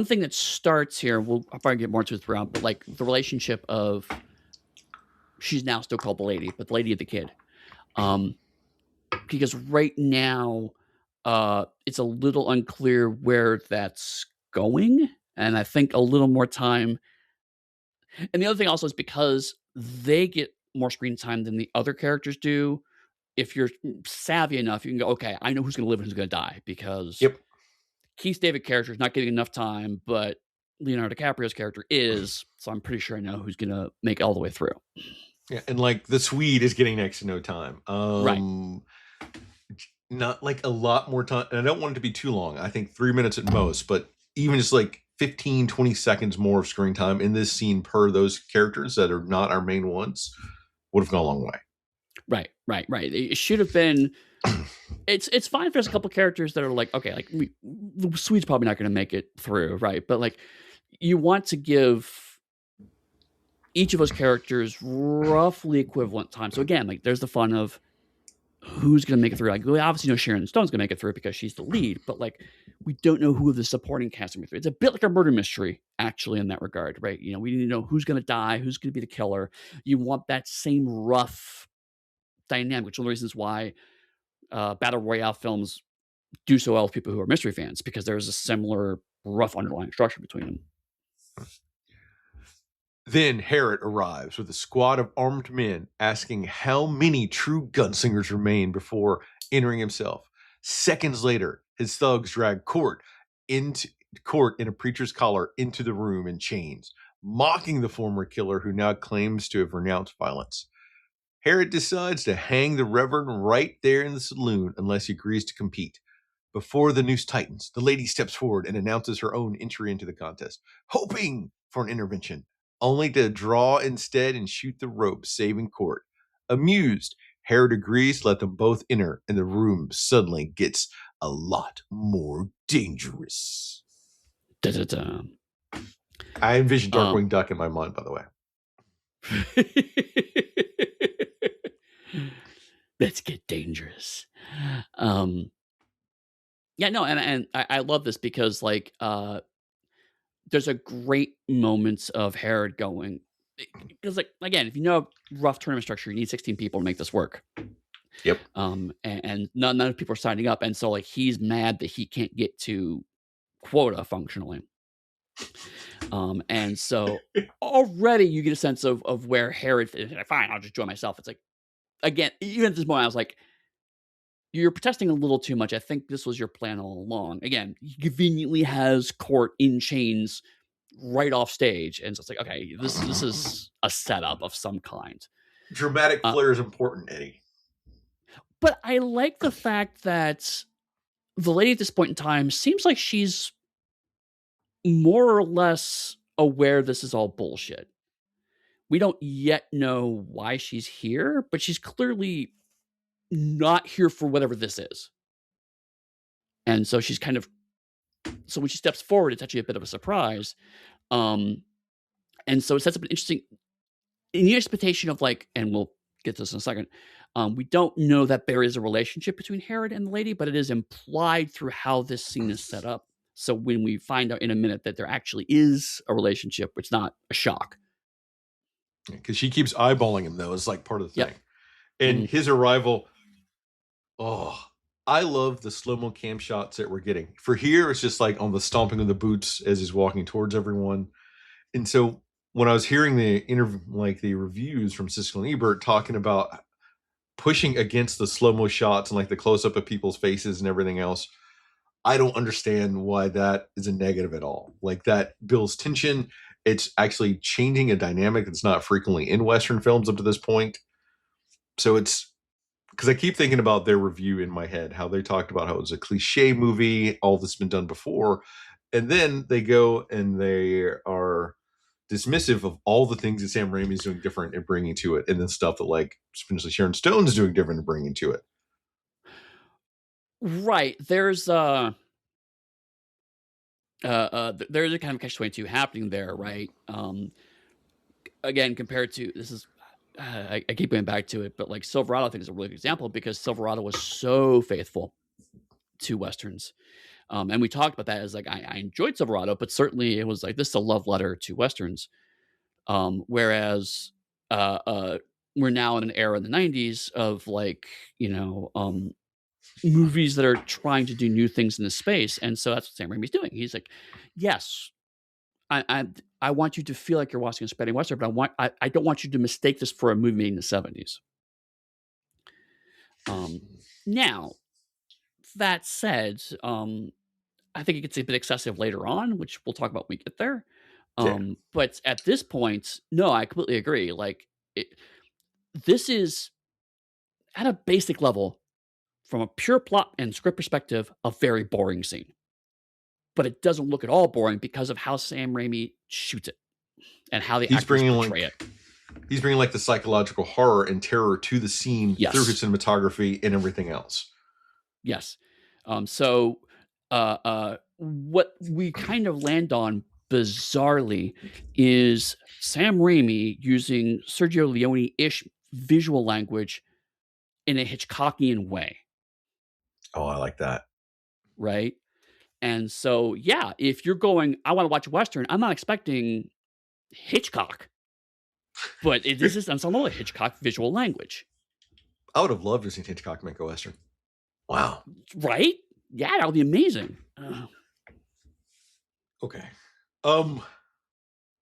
thing that starts here, I'll probably get more to it throughout, but like the relationship of she's now still called the lady, but the lady of the kid. Because right now, it's a little unclear where that's going, and I think a little more time. And the other thing also is because they get more screen time than the other characters do. if you're savvy enough, you can go, okay, I know who's going to live and who's going to die because Yep. Keith David character is not getting enough time, but Leonardo DiCaprio's character is. So I'm pretty sure I know who's going to make it all the way through. Yeah, and like the Swede is getting next to no time. Right. Not like a lot more time, and I don't want it to be too long. I think 3 minutes at most, but even just like 15, 20 seconds more of screen time in this scene per those characters that are not our main ones would have gone a long way. Right. It should have been. It's fine if there's a couple characters that are like, okay, like the Swede's probably not going to make it through, right? But like, you want to give each of those characters roughly equivalent time. So again, like, there's the fun of who's going to make it through. Like, we obviously know Sharon Stone's going to make it through because she's the lead, but like, we don't know who the supporting cast will be through. It's a bit like a murder mystery, actually, in that regard, right? We need to know who's going to die, who's going to be the killer. You want that same rough dynamic, which is one of the reasons why battle royale films do so well with people who are mystery fans, because there's a similar rough underlying structure between them. Then Herod arrives with a squad of armed men asking how many true gunslingers remain before entering himself. Seconds later, his thugs drag Court in a preacher's collar into the room in chains, mocking the former killer who now claims to have renounced violence. Herod decides to hang the Reverend right there in the saloon unless he agrees to compete. Before the noose tightens, the lady steps forward and announces her own entry into the contest, hoping for an intervention, only to draw instead and shoot the rope, saving Court. Amused, Herod agrees to let them both enter, and the room suddenly gets a lot more dangerous. Da-da-da. I envision Darkwing Duck in my mind, by the way. Let's get dangerous. Yeah, no, and I love this because like there's a great moments of Herod going, because like, again, if you know rough tournament structure, you need 16 people to make this work. Yep. And none of people are signing up, and so like he's mad that he can't get to quota functionally. And so already you get a sense of where Herod is. Fine, I'll just join myself. It's like, again, even at this point, I was like, you're protesting a little too much. I think this was your plan all along. Again, he conveniently has Court in chains right off stage, and so it's like, okay, this is a setup of some kind. Dramatic flair is important, Eddie. But I like the fact that the lady at this point in time seems like she's more or less aware this is all bullshit. We don't yet know why she's here, but she's clearly not here for whatever this is. And so she's kind of, so when she steps forward, it's actually a bit of a surprise. And so it sets up an interesting, in the expectation of like, and we'll get to this in a second, we don't know that there is a relationship between Herod and the lady, but it is implied through how this scene is set up. So when we find out in a minute that there actually is a relationship, it's not a shock. Because she keeps eyeballing him, though, is like part of the thing. Yep. And his arrival, I love the slow-mo cam shots that we're getting. For here, it's just like on the stomping of the boots as he's walking towards everyone. And so when I was hearing the the reviews from Siskel and Ebert talking about pushing against the slow-mo shots and like the close-up of people's faces and everything else, I don't understand why that is a negative at all. Like, that builds tension. It's actually changing a dynamic that's not frequently in Western films up to this point. So it's because I keep thinking about their review in my head, how they talked about how it was a cliche movie, all this has been done before. And then they go and they are dismissive of all the things that Sam Raimi is doing different and bringing to it. And then stuff that like potentially Sharon Stone's doing different and bringing to it. Right. There's there's a kind of catch-22 happening there, right? Again, compared to, this is, I keep going back to it, but like Silverado, I think is a really good example, because Silverado was so faithful to Westerns. And we talked about that as like, I enjoyed Silverado, but certainly it was like, this is a love letter to Westerns. Whereas we're now in an era in the 90s of like, movies that are trying to do new things in this space. And so that's what Sam Raimi's doing. He's like, yes, I want you to feel like you're watching a spaghetti western, but I don't want you to mistake this for a movie made in the 70s. Now, that said, I think it gets a bit excessive later on, which we'll talk about when we get there. Yeah. But at this point, no, I completely agree. Like, it, this is at a basic level, from a pure plot and script perspective, a very boring scene. But it doesn't look at all boring because of how Sam Raimi shoots it and how the He's actors bringing portray like it. he's bringing like the psychological horror and terror to the scene through his Yes. cinematography and everything else. Yes. What we kind of land on bizarrely is Sam Raimi using Sergio Leone-ish visual language in a Hitchcockian way, Oh, I like that. right? And so, yeah, if you're going, I want to watch a Western, I'm not expecting Hitchcock, but this is some of Hitchcock visual language, I would have loved to see Hitchcock make a western. Wow. right? Yeah, that would be amazing. Okay. Um,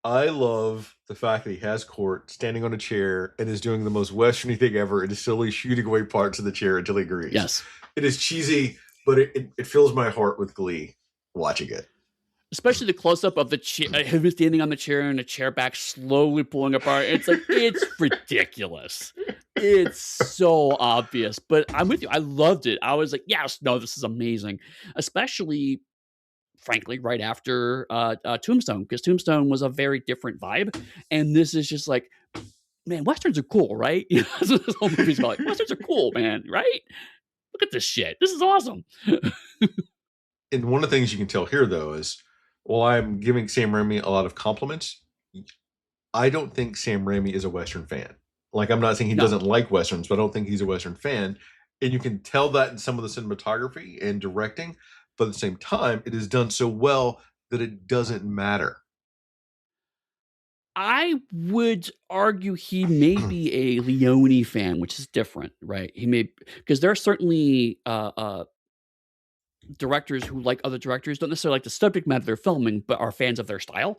I love the fact that he has Court standing on a chair and is doing the most westerny thing ever and is slowly shooting away parts of the chair until he agrees. Yes. It is cheesy, but it fills my heart with glee watching it. Especially the close up of the him standing on the chair and the chair back slowly pulling apart. It's like, it's ridiculous. It's so obvious, but I'm with you. I loved it. I was like, yes, no, this is amazing. Especially, frankly, right after Tombstone, because Tombstone was a very different vibe. And this is just like, man, Westerns are cool, right? You know, that's what this whole movie's about. Like, Westerns are cool, man, right? Look at this shit. This is awesome. And one of the things you can tell here, though, is while I'm giving Sam Raimi a lot of compliments, I don't think Sam Raimi is a Western fan. Like, I'm not saying he No. doesn't like Westerns, but I don't think he's a Western fan. And you can tell that in some of the cinematography and directing, but at the same time, it is done so well that it doesn't matter. I would argue he may be a Leone fan, which is different, right? He may, because there are certainly directors who like other directors, don't necessarily like the subject matter they're filming, but are fans of their style.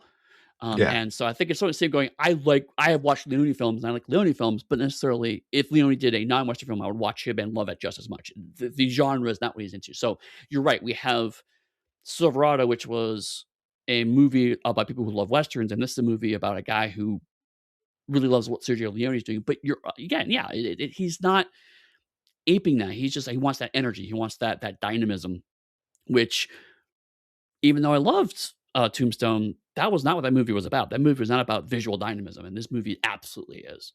Yeah. And so I think it's sort of the same going. I have watched Leone films and I like Leone films, but necessarily if Leone did a non-Western film, I would watch him and love it just as much. The genre is not what he's into. So you're right. We have Silverado, which was a movie about people who love westerns, and this is a movie about a guy who really loves what Sergio Leone is doing. But you're again, yeah, he's not aping that. He wants that energy. He wants that dynamism. Which, even though I loved Tombstone, that was not what that movie was about. That movie was not about visual dynamism, and this movie absolutely is.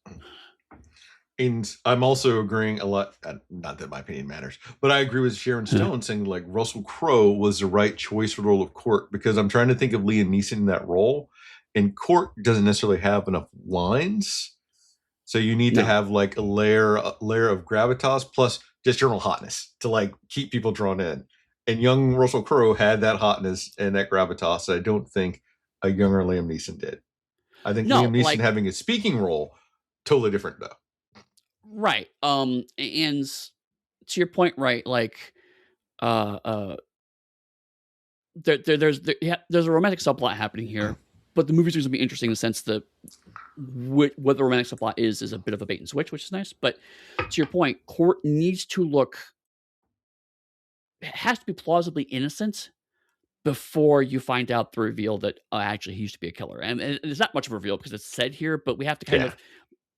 And I'm also agreeing a lot, not that my opinion matters, but I agree with Sharon Stone saying like Russell Crowe was the right choice for the role of Court, because I'm trying to think of Liam Neeson in that role, and Court doesn't necessarily have enough lines. So you need to No. have like a layer of gravitas plus just general hotness to like keep people drawn in. And young Russell Crowe had that hotness and that gravitas that I don't think a younger Liam Neeson did. I think No, Liam Neeson like, having a speaking role, totally different though. right. And to your point, right, like, uh, uh, yeah, there's a romantic subplot happening here, but the movie's gonna be interesting in the sense that what the romantic subplot is a bit of a bait and switch, which is nice. But to your point, Court needs to look, it has to be plausibly innocent before you find out the reveal that actually he used to be a killer. And it's not much of a reveal because it's said here, but we have to kind Yeah. of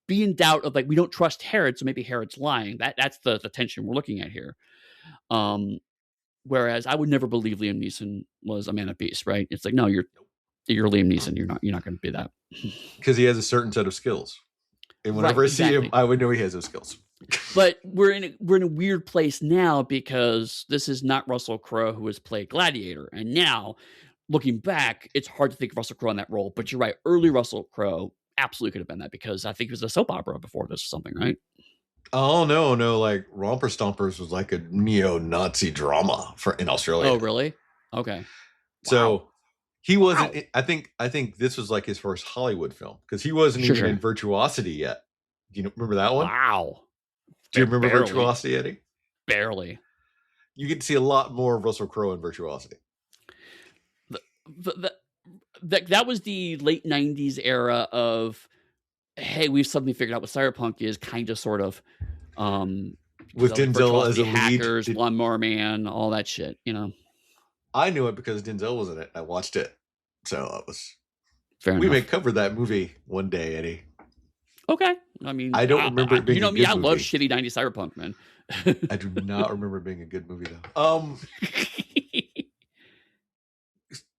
be in doubt of like, we don't trust Herod, so maybe Herod's lying. That's the tension we're looking at here. Whereas I would never believe Liam Neeson was a man of peace, right? It's like, no, you're Liam Neeson. You're not going to be that. Because he has a certain set of skills. And Right, whenever I see him, exactly. I would know he has those skills. But we're in a weird place now because this is not Russell Crowe who has played Gladiator, and now looking back, it's hard to think of Russell Crowe in that role. But you're right, early Russell Crowe absolutely could have been that because I think it was a soap opera before this or something, right? Oh no, like Romper Stompers was like a neo-Nazi drama in Australia. Oh, really? Okay. So Wow. he wasn't. Wow. I think this was like his first Hollywood film because he wasn't Sure, even in sure. Virtuosity yet. Do you remember that one? Wow. Do you remember Barely. Virtuosity, Eddie? Barely. You get to see a lot more of Russell Crowe in Virtuosity. That was the late 90s era of, hey, we've suddenly figured out what cyberpunk is, kind of, sort of. with Denzel as virtuosity a lead. hackers, Lawnmower Man, all that shit. I knew it because Denzel was in it. I watched it, so it was. Fair We may enough. cover that movie one day, Eddie. Okay. I mean, I don't remember it being a me, good I love movie. shitty 90s cyberpunk, man. I do not remember it being a good movie though.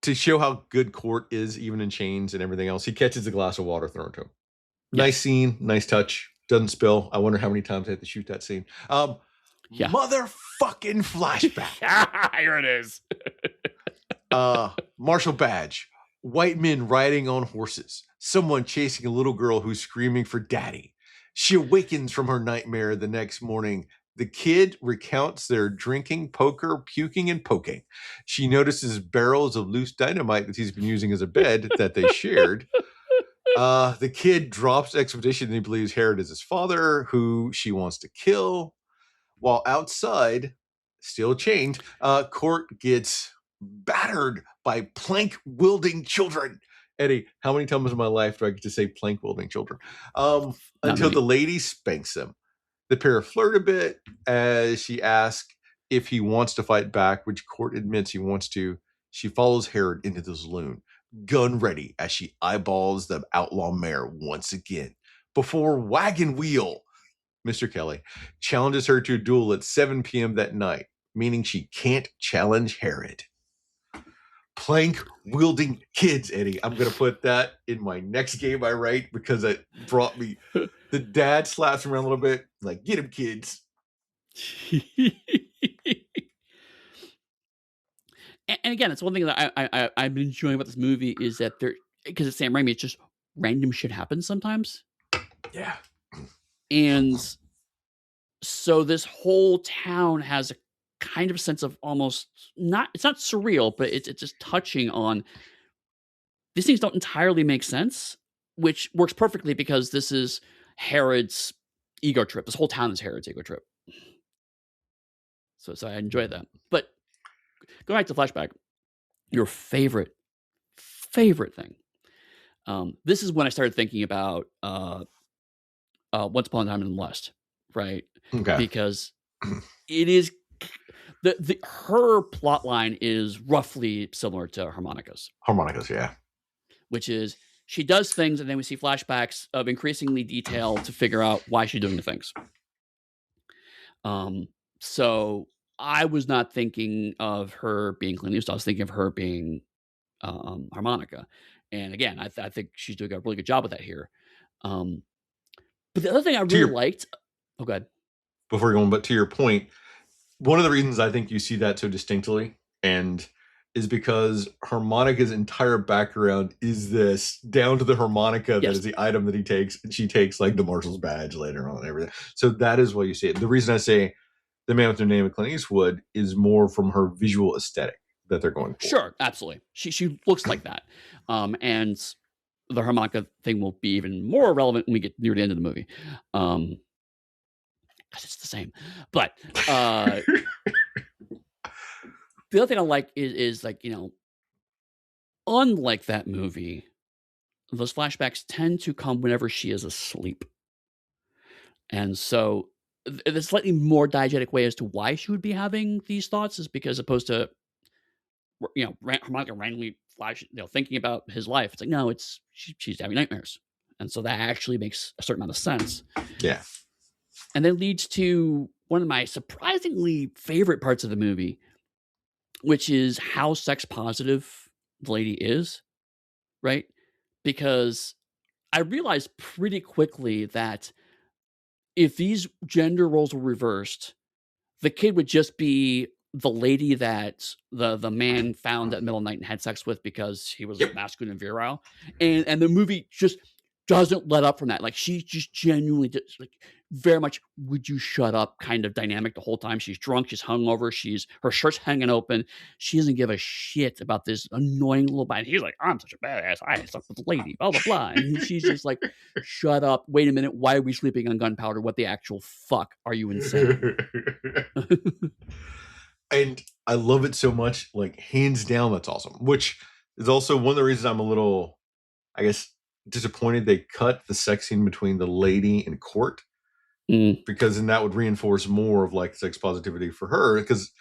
To show how good Court is, even in chains and everything else, he catches a glass of water thrown to him. Nice Yes. scene, nice touch. Doesn't spill. I wonder how many times I had to shoot that scene. Yeah. Motherfucking flashback. Here it is. Marshall Badge. White men riding on horses. Someone chasing a little girl who's screaming for daddy. She awakens from her nightmare the next morning. The kid recounts their drinking, poker, puking, and poking. She notices barrels of loose dynamite that he's been using as a bed that they shared. The kid drops expedition and he believes Herod is his father, who she wants to kill. While outside, still chained, Court gets battered by plank-wielding children. Eddie, how many times in my life do I get to say plank-wielding children? Until the lady spanks them. The pair flirt a bit as she asks if he wants to fight back, which Court admits he wants to. She follows Herod into the saloon, gun ready as she eyeballs the outlaw mayor once again. Before Wagon Wheel, Mr. Kelly, challenges her to a duel at 7 p.m. that night, meaning she can't challenge Herod. Plank wielding kids, Eddie. I'm going to put that in my next game I write because it brought me. The dad slaps him around a little bit, like, get him, kids. And again, it's one thing that I've been enjoying about this movie is that because it's Sam Raimi, it's just random shit happens sometimes. Yeah. And so this whole town has a kind of sense of almost it's not surreal, but it's just touching on these things don't entirely make sense, which works perfectly because this is Herod's ego trip. This whole town is Herod's ego trip. So I enjoy that. But going back to flashback, your favorite thing. This is when I started thinking about Once Upon a Time in the West, right? Okay. Because it is her plot line is roughly similar to Harmonica's. Harmonica's, yeah. Which is she does things and then we see flashbacks of increasingly detail to figure out why she's doing the things. So I was not thinking of her being Clint Eastwood. I was thinking of her being Harmonica. And again, I think she's doing a really good job with that here. But the other thing I really liked. Oh, go ahead. Before going, but to your point, one of the reasons I think you see that so distinctly is because Harmonica's entire background is this, down to the harmonica that is the item that he takes, and she takes like the marshal's badge later on and everything. So that is why you see it. The reason I say The Man with No Name of Clint Eastwood is more from her visual aesthetic that they're going for. Sure, absolutely. She looks like that. And the harmonica thing will be even more relevant when we get near the end of the movie. Because it's the same. But the other thing I like is like, unlike that movie, those flashbacks tend to come whenever she is asleep. And so the slightly more diegetic way as to why she would be having these thoughts is because opposed to, Harmonica randomly thinking about his life. It's like, no, she's having nightmares. And so that actually makes a certain amount of sense. Yeah. And then leads to one of my surprisingly favorite parts of the movie, which is how sex positive the lady is, right? Because I realized pretty quickly that if these gender roles were reversed, the kid would just be the lady that the man found at middle of the night and had sex with because he was masculine and virile. And the movie just doesn't let up from that. Like, she just genuinely just like very much would you shut up kind of dynamic the whole time. She's drunk, she's hungover, her shirt's hanging open. She doesn't give a shit about this annoying little guy. He's like, I'm such a badass. I slept with a lady, blah, blah, blah. And she's just like, shut up. Wait a minute. Why are we sleeping on gunpowder? What the actual fuck? Are you insane? And I love it so much. Like, hands down, that's awesome. Which is also one of the reasons I'm a little, I guess, disappointed they cut the sex scene between the lady and Court, because then that would reinforce more of like sex positivity for her. Because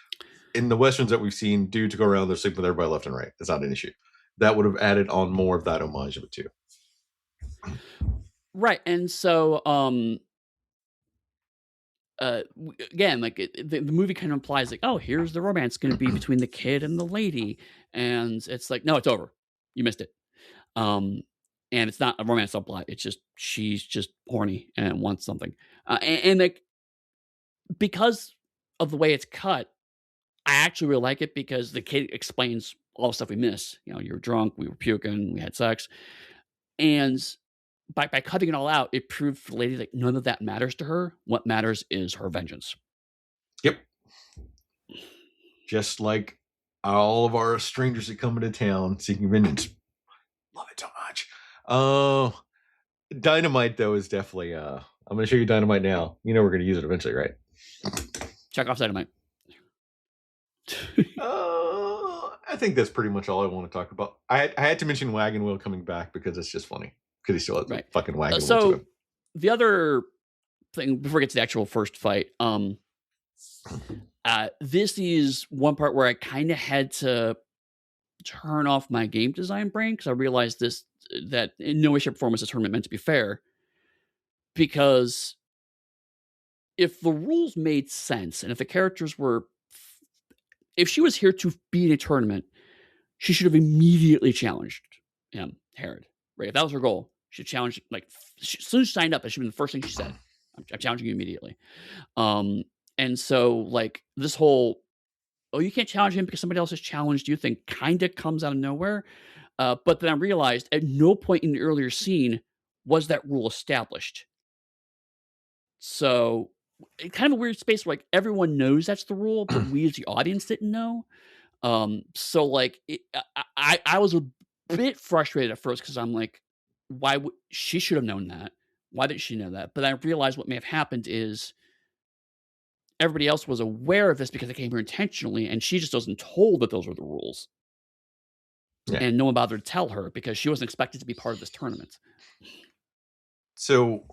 in the westerns that we've seen, dudes go around, they're sleeping with everybody left and right. That's not an issue. That would have added on more of that homage of it too. Right. And so, again, like the movie kind of implies like, oh, here's the romance going to be between the kid and the lady, and it's like, no, it's over. You missed it. Um, and it's not a romance subplot. It's just she's just horny and wants something, and like because of the way it's cut, I actually really like it because the kid explains all the stuff we miss. You know, you were drunk, we were puking, we had sex, and by cutting it all out, it proved for the lady like none of that matters to her. What matters is her vengeance. Yep. Just like all of our strangers that come into town seeking vengeance. Love it so much. Dynamite though is definitely I'm gonna show you Dynamite now. You know we're gonna use it eventually, right? Check off Dynamite. I think that's pretty much all I want to talk about. I had to mention Wagon Wheel coming back because it's just funny. Because he still has Right. a fucking wagon wheel to So him. the other thing before we get to the actual first fight, this is one part where I kind of had to turn off my game design brain because I realized that in no way, shape, or form is this tournament meant to be fair. Because if the rules made sense and if the characters were, if she was here to be in a tournament, she should have immediately challenged him, Herod. Right? If that was her goal, she challenged like as soon as she signed up, that should have been the first thing she said. I'm challenging you immediately. And so like this whole, oh, you can't challenge him because somebody else has challenged you thing kind of comes out of nowhere. But then I realized at no point in the earlier scene was that rule established. So it's kind of a weird space where like everyone knows that's the rule, but we as the audience didn't know. So like I was a bit frustrated at first because I'm like, why would she should have known that? Why didn't she know that? But I realized what may have happened is everybody else was aware of this because they came here intentionally, and she just wasn't told that those were the rules. Yeah. And no one bothered to tell her because she wasn't expected to be part of this tournament. So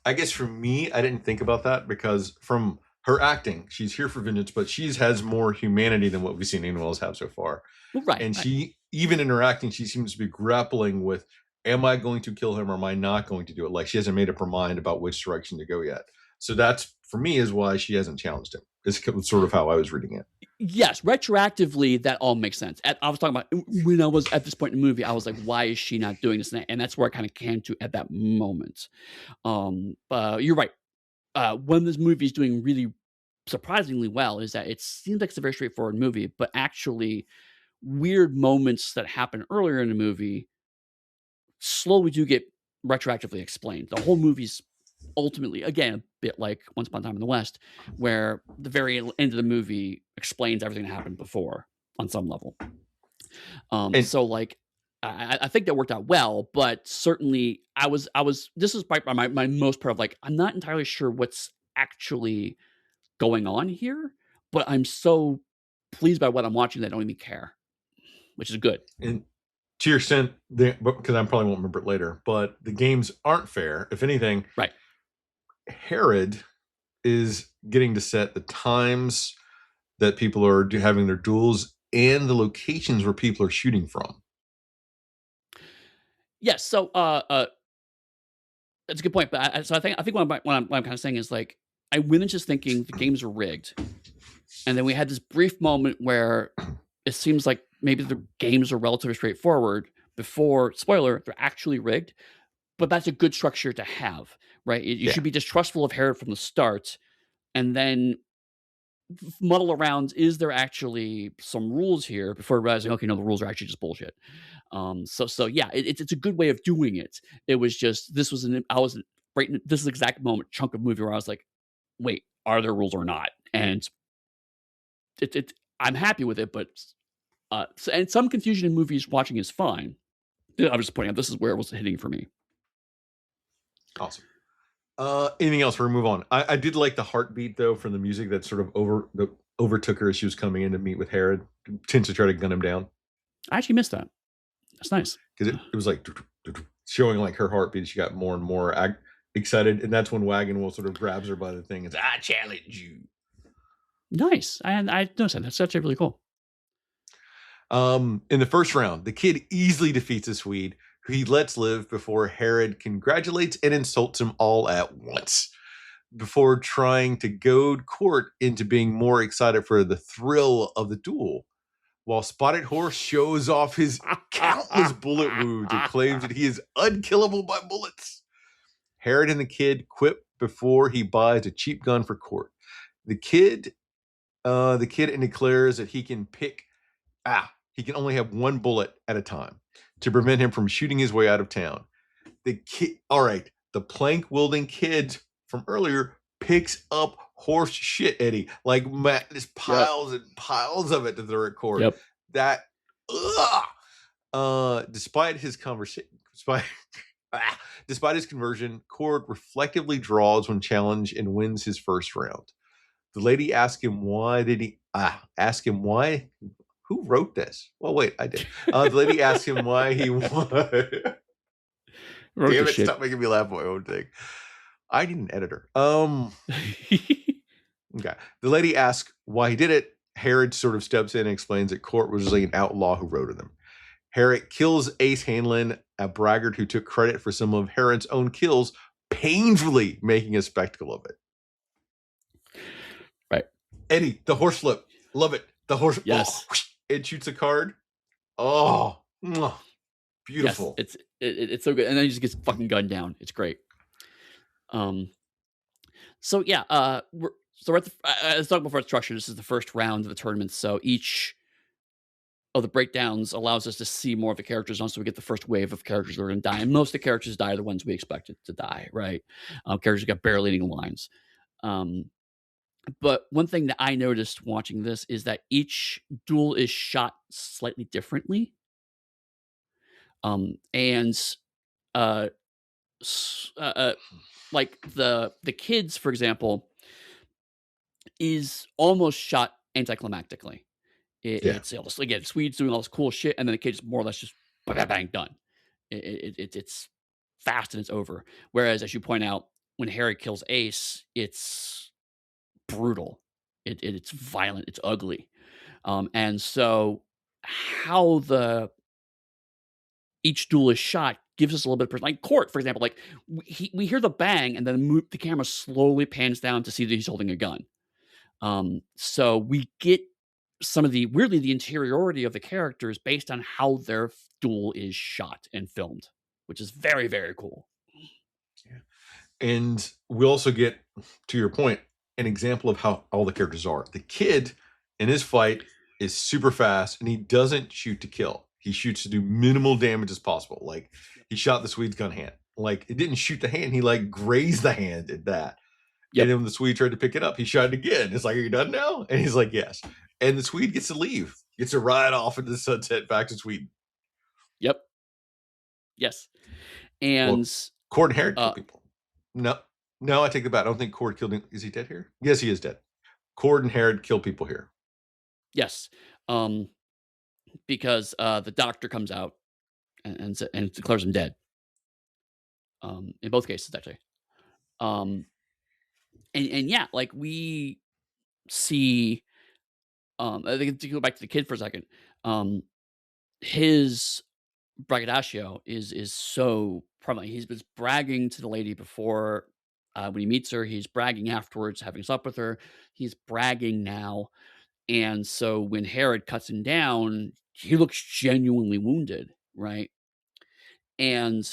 I guess for me, I didn't think about that because from her acting, she's here for vengeance, but she has more humanity than what we've seen anyone else have so far. Well, right. And right. she, even in her acting, she seems to be grappling with, am I going to kill him or am I not going to do it? Like she hasn't made up her mind about which direction to go yet. So that's, for me, is why she hasn't challenged him. It's sort of how I was reading it. Yes, retroactively, that all makes sense. I was talking about when I was at this point in the movie, I was like, why is she not doing this? And that's where I kind of came to at that moment. You're right. When this movie is doing really surprisingly well is that it seems like it's a very straightforward movie, but actually weird moments that happen earlier in the movie slowly do get retroactively explained. The whole movie's ultimately, again, a bit like Once Upon a Time in the West, where the very end of the movie explains everything that happened before on some level. So like, I think that worked out well, but certainly this is my most part of like, I'm not entirely sure what's actually going on here, but I'm so pleased by what I'm watching that I don't even care, which is good. And to your extent, because I probably won't remember it later, but the games aren't fair. If anything, right. Herod is getting to set the times that people are having their duels and the locations where people are shooting from. Yes. So, that's a good point. But I think what I'm kind of saying is like I went into thinking the games are rigged, and then we had this brief moment where it seems like maybe the games are relatively straightforward before, spoiler, they're actually rigged. But that's a good structure to have, right? You should be distrustful of Herod from the start, and then muddle around, is there actually some rules here before realizing, okay, no, the rules are actually just bullshit. So yeah, it's a good way of doing it. It was just, this was this is the exact moment, chunk of movie where I was like, wait, are there rules or not? And I'm happy with it, but, and some confusion in movies watching is fine. I'm just pointing out, this is where it was hitting for me. Awesome. Anything else? We're move on. I did like the heartbeat though from the music that sort of overtook her as she was coming in to meet with Herod, tends to try to gun him down. I actually missed that. That's nice because it was like showing like her heartbeat. She got more and more excited, and that's when Wagon Wheel sort of grabs her by the thing and says, "I challenge you." Nice. And I noticed that. That's actually really cool. In the first round, the kid easily defeats the Swede, who he lets live before Herod congratulates and insults him all at once, before trying to goad Court into being more excited for the thrill of the duel. While Spotted Horse shows off his countless bullet wounds and claims that he is unkillable by bullets. Herod and the kid quip before he buys a cheap gun for Court. The kid and declares that he can only have one bullet at a time to prevent him from shooting his way out of town. The plank wielding kid from earlier picks up horse shit, Eddie. Like, Matt, there's piles and piles of it to throw at Court. Yep. That, despite his conversion, Court reflectively draws when challenged and wins his first round. The lady asks him why. Who wrote this? Well, wait, I did. The lady asked him why he won. Damn it, stop making me laugh at my own thing. I need an editor. Okay. The lady asks why he did it. Herod sort of steps in and explains that Court was really an outlaw who wrote them. Herod kills Ace Hanlon, a braggart who took credit for some of Herod's own kills, painfully making a spectacle of it. Right. Eddie, the horse flip. Love it. The horse. Yes. Oh, it shoots a card. Oh, beautiful. Yes, it's so good. And then he just gets fucking gunned down. It's great. So yeah, let's talk about our structure. This is the first round of the tournament. So each of the breakdowns allows us to see more of the characters on, so we get the first wave of characters that are going to die. And most of the characters die are the ones we expected to die, right? Characters got barely any lines. But one thing that I noticed watching this is that each duel is shot slightly differently. Like the kids, for example, is almost shot anticlimactically. It's again, Swedes doing all this cool shit, and then the kid's more or less just bang, bang, done. It's fast and it's over. Whereas, as you point out, when Harry kills Ace, it's brutal. It's violent. It's ugly. And so how each duel is shot gives us a little bit of like Court, for example. Like we hear the bang, and then the camera slowly pans down to see that he's holding a gun. So we get some of the interiority of the characters based on how their duel is shot and filmed, which is very, very cool. Yeah. And we also get, to your point, an example of how all the characters are. The kid in his fight is super fast, and he doesn't shoot to kill. He shoots to do minimal damage as possible. Like, he shot the Swede's gun hand. Like, it didn't shoot the hand. He, like, grazed the hand at that. Yep. And then when the Swede tried to pick it up, he shot it again. It's like, are you done now? And he's like, yes. And the Swede gets to leave. Gets to ride off into the sunset back to Sweden. Yep. Yes. And Court and Herod kill people. No, I take it back. I don't think Court killed him. Is he dead here? Yes, he is dead. Court and Herod kill people here. Yes. Because the doctor comes out and declares him dead. In both cases, actually. And yeah, like we see, I think to go back to the kid for a second, his braggadocio is so prevalent. He's been bragging to the lady before when he meets her. He's bragging afterwards, having slept with her. He's bragging now. And so when Herod cuts him down, he looks genuinely wounded, right? And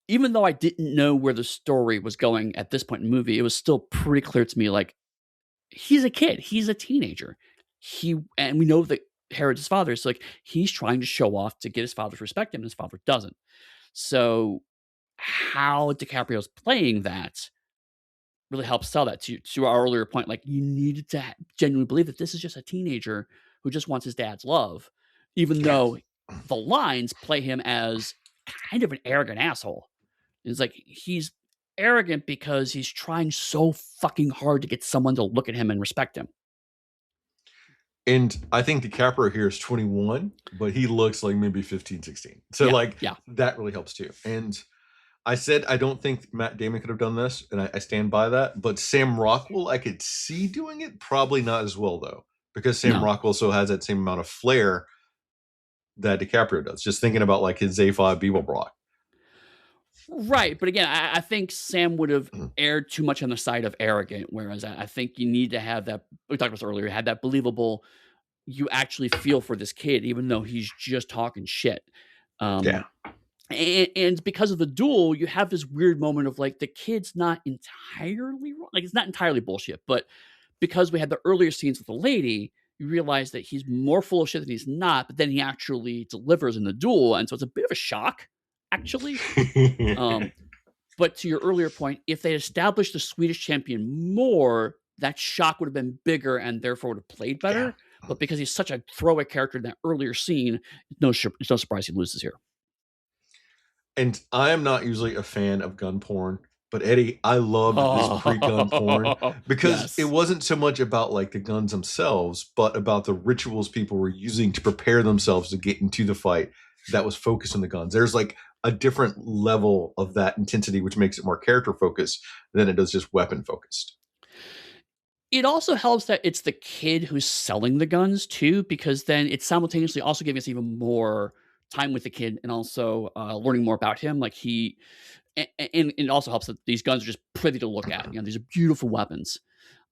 even though I didn't know where the story was going at this point in the movie, it was still pretty clear to me, like, he's a kid. He's a teenager. And we know that Herod's his father. So, like, he's trying to show off to get his father to respect him, and his father doesn't. So how DiCaprio's playing that really helps sell that to our earlier point. Like, you needed to genuinely believe that this is just a teenager who just wants his dad's love, even though the lines play him as kind of an arrogant asshole. It's like he's arrogant because he's trying so fucking hard to get someone to look at him and respect him. And I think DiCaprio here is 21, but he looks like maybe 15, 16. So that really helps too. And I said I don't think Matt Damon could have done this, and I stand by that. But Sam Rockwell, I could see doing it. Probably not as well though, because Sam No. Rockwell still has that same amount of flair that DiCaprio does. Just thinking about like his A5 Beeblebrock. Right, but again, I think Sam would have Mhm. erred too much on the side of arrogant, whereas I think you need to have that we talked about this earlier, had that believable you actually feel for this kid even though he's just talking shit. Yeah. Um, and because of the duel, you have this weird moment of, like, the kid's not entirely wrong, like, it's not entirely bullshit, but because we had the earlier scenes with the lady, you realize that he's more full of shit than he's not, but then he actually delivers in the duel, and so it's a bit of a shock, actually. Um, but to your earlier point, if they established the Swedish champion more, that shock would have been bigger and therefore would have played Yeah. better. But because he's such a throwaway character in that earlier scene, it's no surprise he loses here. And I am not usually a fan of gun porn, but Eddie, I loved this pre-gun porn Oh, because it yes. wasn't so much about like the guns themselves, but about the rituals people were using to prepare themselves to get into the fight that was focused on the guns. There's like a different level of that intensity, which makes it more character focused than it does just weapon focused. It also helps that it's the kid who's selling the guns too, because then it's simultaneously also giving us even more time with the kid and also learning more about him. Like and it also helps that these guns are just pretty to look at. You know, these are beautiful weapons.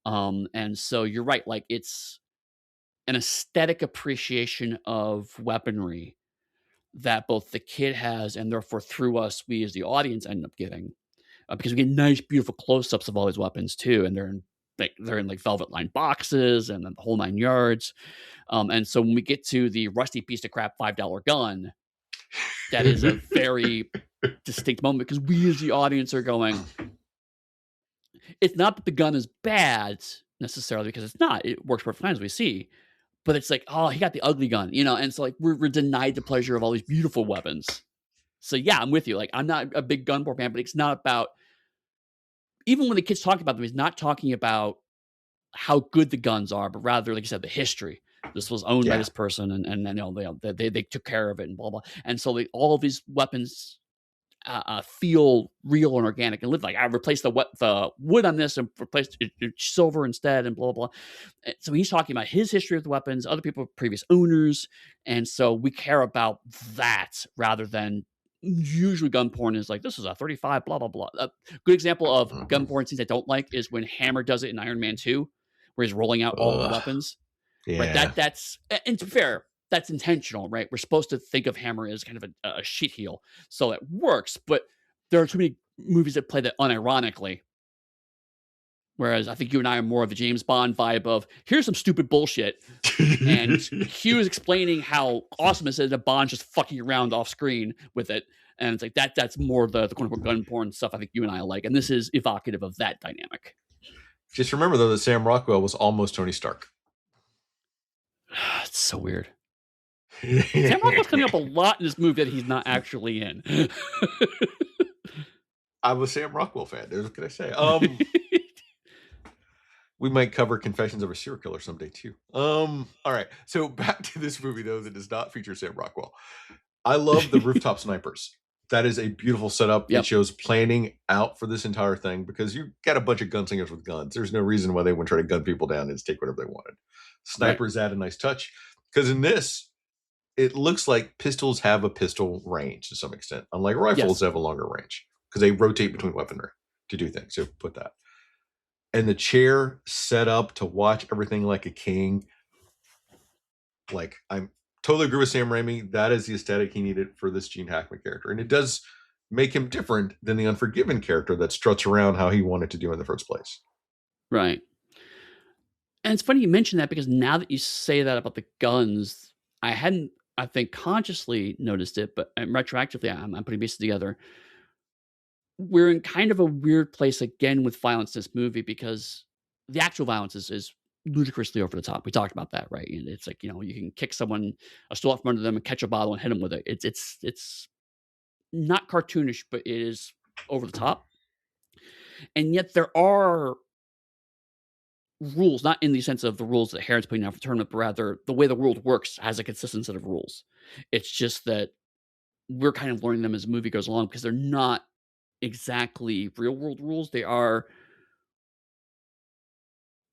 And so you're right. Like it's an aesthetic appreciation of weaponry that both the kid has and therefore through us, we as the audience end up getting because we get nice, beautiful close-ups of all these weapons too, and they're in like velvet lined boxes and the whole nine yards. And so when we get to the rusty piece of crap $5 gun, that is a very distinct moment because we as the audience are going, it's not that the gun is bad necessarily because it's not. It works perfectly fine as we see, but it's like, oh, he got the ugly gun, you know, and so like we're denied the pleasure of all these beautiful weapons. So yeah, I'm with you. Like I'm not a big gun porn fan, but it's not about even when the kids talk about them, he's not talking about how good the guns are, but rather, like you said, the history. This was owned by Yeah. this person, and you know they took care of it and blah blah. And so all of these weapons feel real and organic and live like I replaced the wood on this and replaced it silver instead and blah blah. So he's talking about his history with the weapons, other people, previous owners, and so we care about that rather than usually gun porn is like this is a 35 blah blah blah. A good example of gun Mhm. porn scenes I don't like is when Hammer does it in Iron Man 2, where he's rolling out all the Ugh. weapons. Right, Yeah. that's and to be fair, that's intentional, right? We're supposed to think of Hammer as kind of a shit heel, so it works. But there are too many movies that play that unironically. Whereas I think you and I are more of the James Bond vibe of here's some stupid bullshit, and Hugh is explaining how awesome it is that Bond's just fucking around off screen with it, and it's like that's more the quote unquote gun porn stuff I think you and I like, and this is evocative of that dynamic. Just remember though that Sam Rockwell was almost Tony Stark. It's so weird. Sam Rockwell's coming up a lot in this movie that he's not actually in. I'm a Sam Rockwell fan. What can I say? We might cover Confessions of a Serial Killer someday too. All right. So back to this movie though that does not feature Sam Rockwell. I love the rooftop snipers. That is a beautiful setup. It Yep. shows planning out for this entire thing because you got a bunch of gunslingers with guns. There's no reason why they wouldn't try to gun people down and just take whatever they wanted. Right. Snipers add a nice touch because in this, it looks like pistols have a pistol range to some extent, unlike rifles Yes. that have a longer range because they rotate between weaponry to do things. So put that. And the chair set up to watch everything like a king. Like I'm totally agree with Sam Raimi. That is the aesthetic he needed for this Gene Hackman character, and it does make him different than the Unforgiven character that struts around how he wanted to do in the first place. Right. And it's funny you mention that because now that you say that about the guns, I hadn't, I think, consciously noticed it, but retroactively, I'm putting pieces together. We're in kind of a weird place again with violence in this movie because the actual violence is ludicrously over the top. We talked about that, right? And it's like, you know, you can kick someone a stool out from under them and catch a bottle and hit them with it. It's not cartoonish, but it is over the top. And yet there are rules, not in the sense of the rules that Heron's putting out for the tournament, but rather the way the world works has a consistent set of rules. It's just that we're kind of learning them as the movie goes along because they're not. exactly real world rules. They're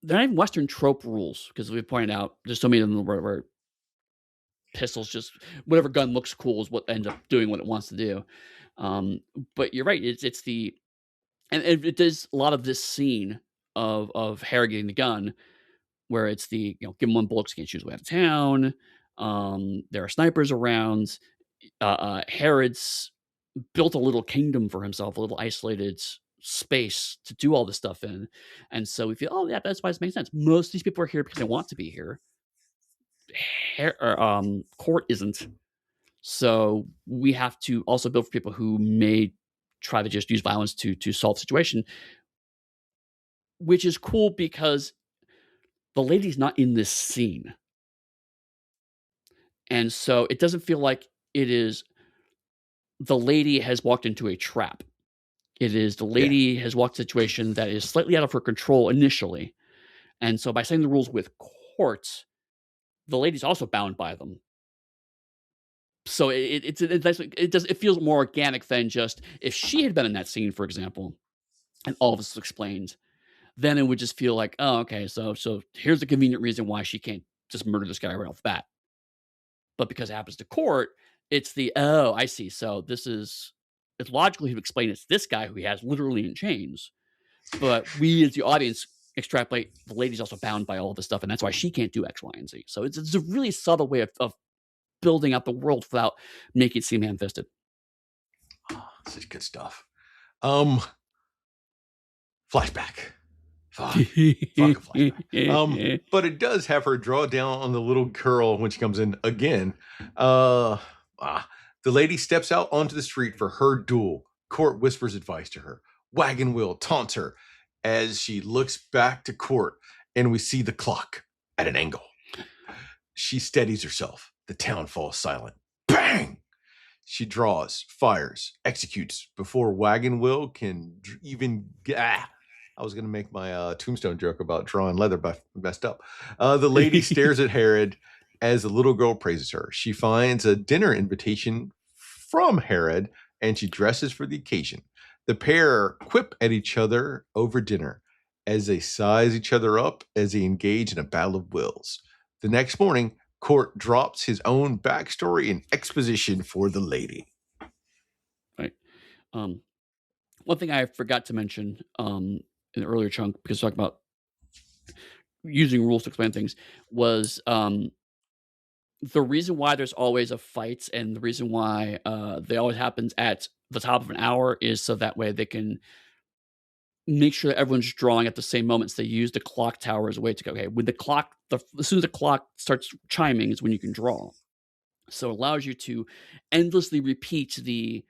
not even Western trope rules because we pointed out there's so many of them where pistols just whatever gun looks cool is what ends up doing what it wants to do. Um, but you're right. It's the and it does a lot of this scene of Harry getting the gun where it's the give him one bullet 'cause he can't choose way out of town. There are snipers around. Herod's built a little kingdom for himself, a little isolated space to do all this stuff in. And so we feel, oh yeah, that's why this makes sense. Most of these people are here because they want to be here. Court isn't. So we have to also build for people who may try to just use violence to solve the situation, which is cool because the lady's not in this scene. And so it doesn't feel like it is the lady has walked into a trap. It is the Yeah. lady has walked a situation that is slightly out of her control initially. And so by setting the rules with courts, the lady's also bound by them. So it feels more organic than just if she had been in that scene, for example, and all of this is explained, then it would just feel like, oh, okay, so here's a convenient reason why she can't just murder this guy right off the bat. But because it happens to court, it's the oh, I see. So it's logical to explain it's this guy who he has literally in chains. But we as the audience extrapolate the lady's also bound by all of this stuff, and that's why she can't do X, Y, and Z. So it's a really subtle way of building out the world without making it seem ham-fisted. Oh, such good stuff. Um, Flashback. Fuck. Fuck a flashback. But it does have her draw down on the little girl when she comes in again. Uh, the lady steps out onto the street for her duel. Court whispers advice to her. Wagon Wheel taunts her as she looks back to Court, and we see the clock at an angle. She steadies herself. The town falls silent. Bang! She draws, fires, executes before Wagon Wheel can even. I was going to make my tombstone joke about drawing leather, but messed up. The lady stares at Herod as the little girl praises her. She finds a dinner invitation from Herod and she dresses for the occasion. The pair quip at each other over dinner as they size each other up as they engage in a battle of wills. The next morning, Court drops his own backstory and exposition for the lady. Right. Um, One thing I forgot to mention in the earlier chunk because talking about using rules to explain things was the reason why there's always a fight and the reason why they always happens at the top of an hour is so that way they can make sure that everyone's drawing at the same moment. So they use the clock tower as a way to go, okay, when as soon as the clock starts chiming is when you can draw. So it allows you to endlessly repeat the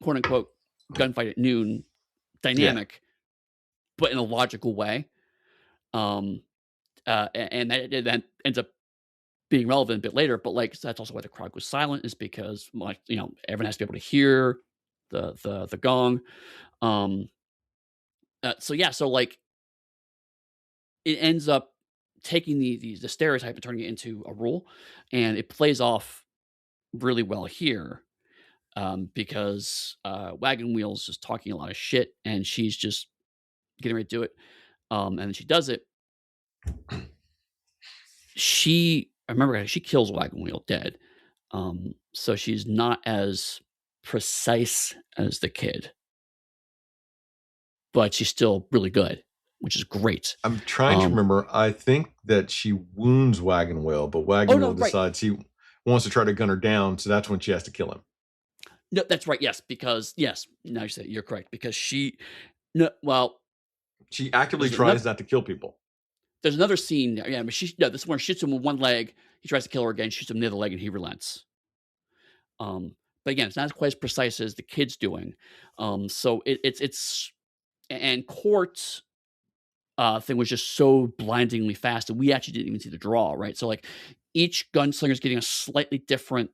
quote unquote gunfight at noon Yeah. dynamic, but in a logical way. Um, and that ends up being relevant a bit later. But like that's also why the crowd goes silent is because like everyone has to be able to hear the gong. Um, so yeah, so like it ends up taking the stereotype and turning it into a rule, and it plays off really well here because Wagon Wheel's just talking a lot of shit, and she's just getting ready to do it, and then she does it. I remember she kills Wagon Wheel dead, so she's not as precise as the kid, but she's still really good, which is great. I'm trying to Um, remember. I think that she wounds Wagon Wheel, but oh Wagon no, Wheel right. decides he wants to try to gun her down, so that's when she has to kill him. No, that's right. Yes, because yes, now you say you're correct because she. No, well, She actively there's another tries not to kill people. there's another scene. Yeah, but this one shoots him with one leg. He tries to kill her again, shoots him near the leg, and he relents. But again, it's not quite as precise as the kid's doing. So it's and Court's thing was just so blindingly fast that we actually didn't even see the draw, right? So like each gunslinger is getting a slightly different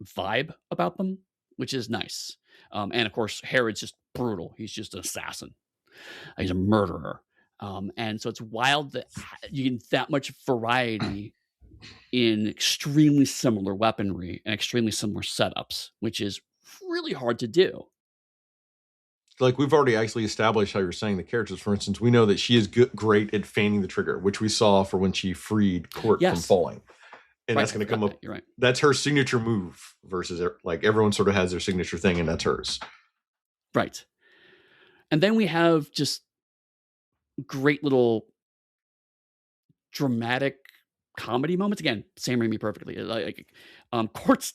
vibe about them, which is nice. And of course, Herod's just brutal. He's just an assassin. He's a murderer. And so it's wild that you get that much variety in extremely similar weaponry and extremely similar setups, which is really hard to do. like we've already actually established how you're saying the characters. For instance, we know that she is great at feigning the trigger, which we saw for when she freed Court from Yes. falling, and Right. that's I going to come forgot up. that. You're right. That's her signature move versus like everyone sort of has their signature thing, and that's hers. Right. And then we have just great little dramatic comedy moments. Again, Sam Raimi perfectly. Court's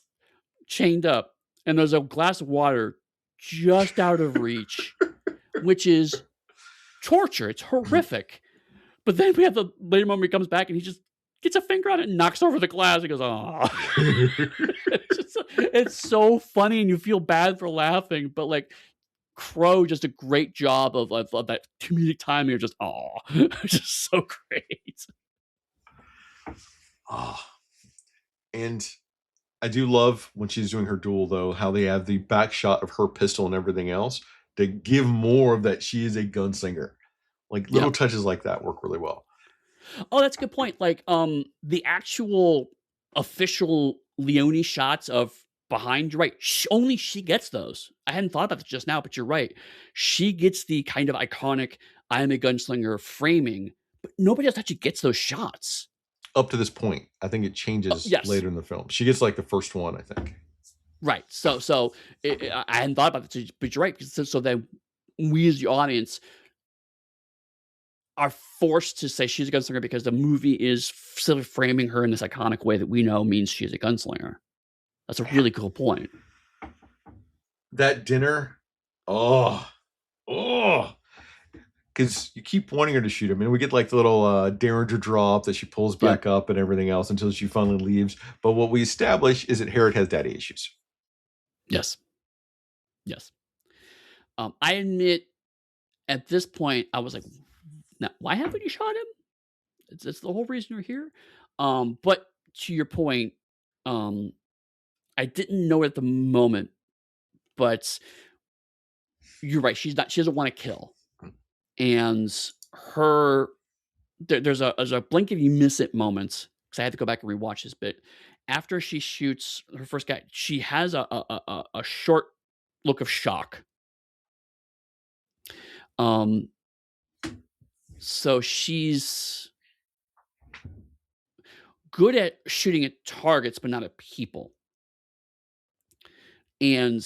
chained up, and there's a glass of water just out of reach, which is torture. It's horrific. But then we have the later moment he comes back and he just gets a finger on it and knocks over the glass. He goes, "Oh!" It's so funny, and you feel bad for laughing. But like Crow, just a great job of that comedic timing. You're just, "Oh," just so great. Oh, and I do love when she's doing her duel, though, how they have the back shot of her pistol and everything else to give more of that she is a gunslinger. Like little touches like that work really well. Oh, that's a good point. Like, the actual official Leone shots of behind, you're right. Only she gets those. I hadn't thought about this just now, but you're right. She gets the kind of iconic "I am a gunslinger" framing, but nobody else actually gets those shots. Up to this point, I think it changes Yes. later in the film. She gets like the first one, I think. Right. I hadn't thought about this, but you're right. So then we as the audience are forced to say she's a gunslinger because the movie is simply framing her in this iconic way that we know means she's a gunslinger. That's a really cool point. That dinner, oh, because you keep wanting her to shoot him, and we get like the little derringer drop that she pulls back up and everything else until she finally leaves. But what we establish is that Herod has daddy issues. Yes. I admit, at this point, I was like, "Now, why haven't you shot him? It's the whole reason you're here." But to your point, I didn't know it at the moment, but you're right. She doesn't want to kill, and there's a blink if you miss it moment, because I had to go back and rewatch this bit. After she shoots her first guy, she has a short look of shock. So she's good at shooting at targets, but not at people. And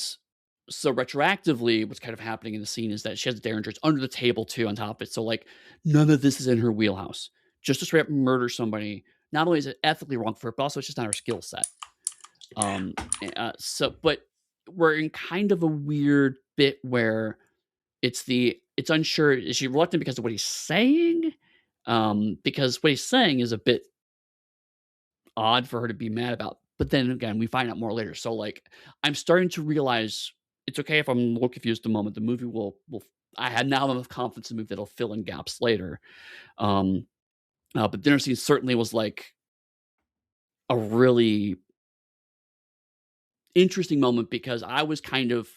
so retroactively, what's kind of happening in the scene is that she has the Derringers under the table too, on top of it. So like none of this is in her wheelhouse. Just to straight up murder somebody, not only is it ethically wrong for her, but also it's just not her skill set. But we're in kind of a weird bit where it's unsure. Is she reluctant because of what he's saying? Because what he's saying is a bit odd for her to be mad about. But then again, we find out more later. So like, I'm starting to realize it's okay if I'm a little confused at the moment. The movie will. I had now enough confidence in the movie that'll fill in gaps later. But dinner scene certainly was like a really interesting moment because I was kind of.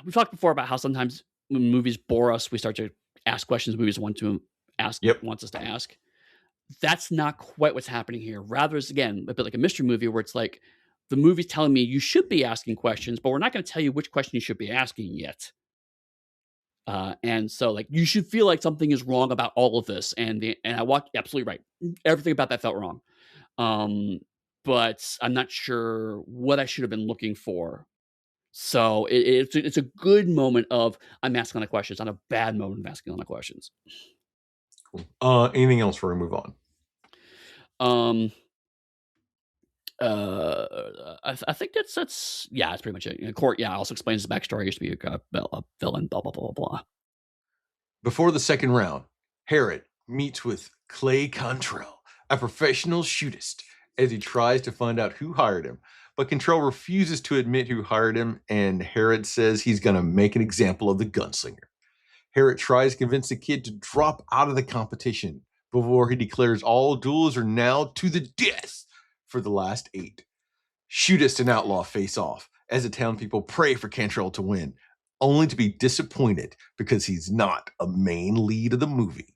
We've talked before about how sometimes when movies bore us, we start to ask questions movies wants us to ask. That's not quite what's happening here. Rather, it's again a bit like a mystery movie where it's like the movie's telling me you should be asking questions, but we're not going to tell you which question you should be asking yet. And so, like, you should feel like something is wrong about all of this. And I walked absolutely right. Everything about that felt wrong. But I'm not sure what I should have been looking for. So it's a good moment of I'm asking all the questions, not a bad moment of asking all the questions. Cool. Anything else before we move on? I think that's that's pretty much it. Court, also explains his backstory. He used to be a villain, blah blah blah blah. Before the second round, Herod meets with Clay Cantrell, a professional shootist, as he tries to find out who hired him. But Cantrell refuses to admit who hired him, and Herod says he's going to make an example of the gunslinger. Herod tries to convince the kid to drop out of the competition before he declares all duels are now to the death for the last 8. Shootist and outlaw face off as the townspeople pray for Cantrell to win, only to be disappointed because he's not a main lead of the movie.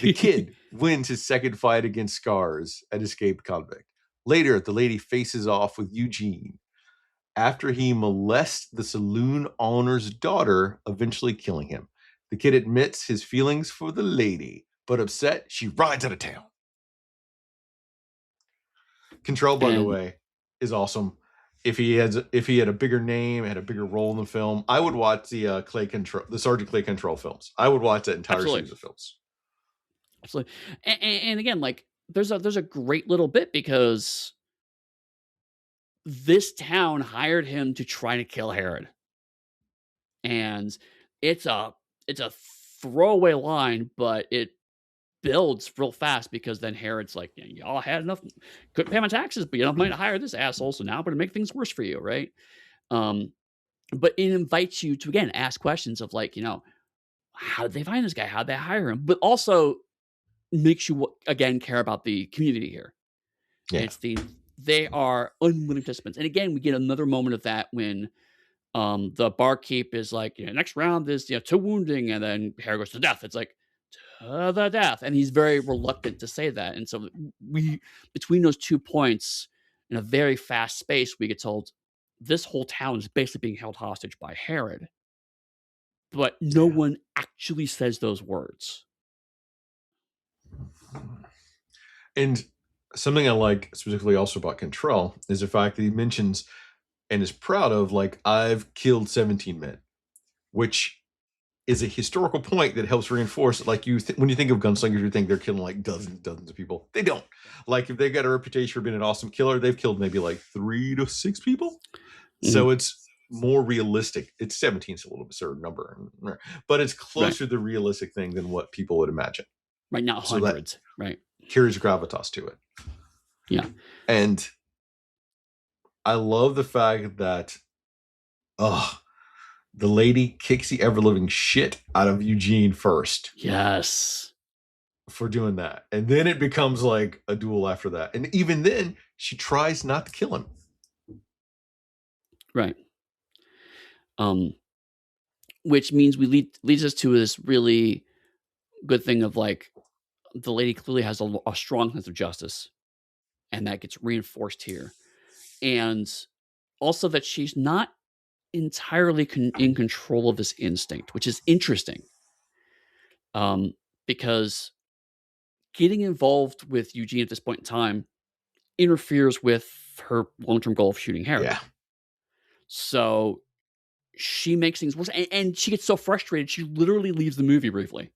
The kid wins his second fight against Scars, an escaped convict. Later, the lady faces off with Eugene. after he molests the saloon owner's daughter, eventually killing him. The kid admits his feelings for the lady, but upset, she rides out of town. Control, by the And way, is awesome. If he had a bigger name, had a bigger role in the film, I would watch the Sergeant Clay Control films. I would watch that entire absolutely, series of films. absolutely. And again, like there's a great little bit because this town hired him to try to kill Herod. And it's a it's a throwaway line, but it builds real fast because then Herod's like, "Yeah, y'all had enough, couldn't pay my taxes, but you enough money to hire this asshole, so now I'm gonna make things worse for you," right? Um, but it invites you to again ask questions of like, how did they find this guy? How did they hire him? But also makes you again care about the community here. Yeah. It's they are unwilling participants. And again, we get another moment of that when the barkeep is like, next round is to wounding, and then Harry goes to death. It's like to the death, and he's very reluctant to say that. And so we between those 2 points in a very fast space, we get told this whole town is basically being held hostage by Herod, but no Yeah. one actually says those words. And something I like specifically also about Contrell is the fact that he mentions and is proud of, like, I've killed 17 men, which is a historical point that helps reinforce, like, when you think of gunslingers, you think they're killing like dozens of people. They don't. Like, if they've got a reputation for being an awesome killer, they've killed maybe like 3 to 6 people. Mhm. So it's more realistic. It's 17 is a little absurd number, but it's Right. closer to the realistic thing than what people would imagine. Right, not So that hundreds, right. carries gravitas to it. Yeah. And I love the fact that, oh, the lady kicks the ever living shit out of Eugene first Yes. for doing that. And then it becomes like a duel after that. And even then, she tries not to kill him. Right. Um, which means we leads us to this really good thing of, like, the lady clearly has a strong sense of justice, and that gets reinforced here. And also that she's not entirely in control of this instinct, which is interesting. Because getting involved with Eugene at this point in time interferes with her long-term goal of shooting Herod. Yeah. So she makes things worse, and she gets so frustrated, she literally leaves the movie briefly.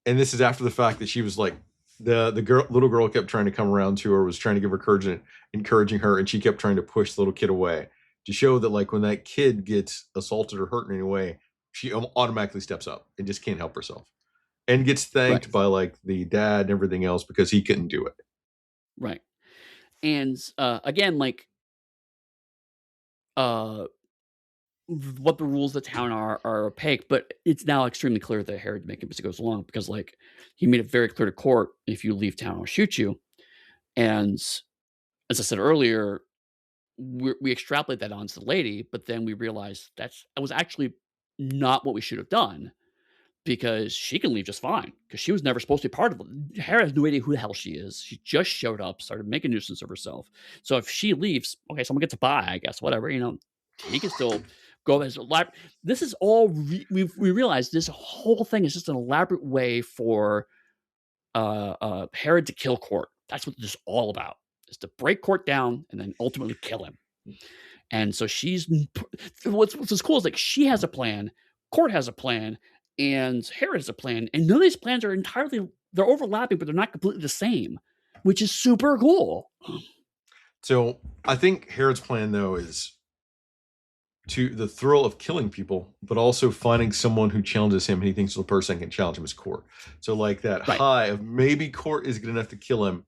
And this is after the fact that she was like, little girl kept trying to come around to her, was trying to give her courage, encouraging her, and she kept trying to push the little kid away to show that, like, when that kid gets assaulted or hurt in any way, she automatically steps up and just can't help herself and gets Right, thanked by like the dad and everything else because he couldn't do it. right. And, again, like, uh, what the rules of the town are opaque, but it's now extremely clear that Herod make it as it goes along because, like, he made it very clear to court, "If you leave town, I'll shoot you." And as I said earlier, we extrapolate that onto the lady, but then we realize that was actually not what we should have done because she can leave just fine because she was never supposed to be part of it. Hera has no idea who the hell she is. She just showed up, started making a nuisance of herself. So if she leaves, okay, someone gets a buy, I guess, whatever, he can still go as a lab. This is all we realize this whole thing is just an elaborate way for Herod to kill Court. That's what this is all about. Is to break Court down and then ultimately kill him. And so what's cool is like she has a plan, Court has a plan, and Herod has a plan, and none of these plans are they're overlapping, but they're not completely the same, which is super cool. So I think Herod's plan, though, is to the thrill of killing people, but also finding someone who challenges him and he thinks the person can challenge him is Court. So like that Right. high of maybe Court is good enough to kill him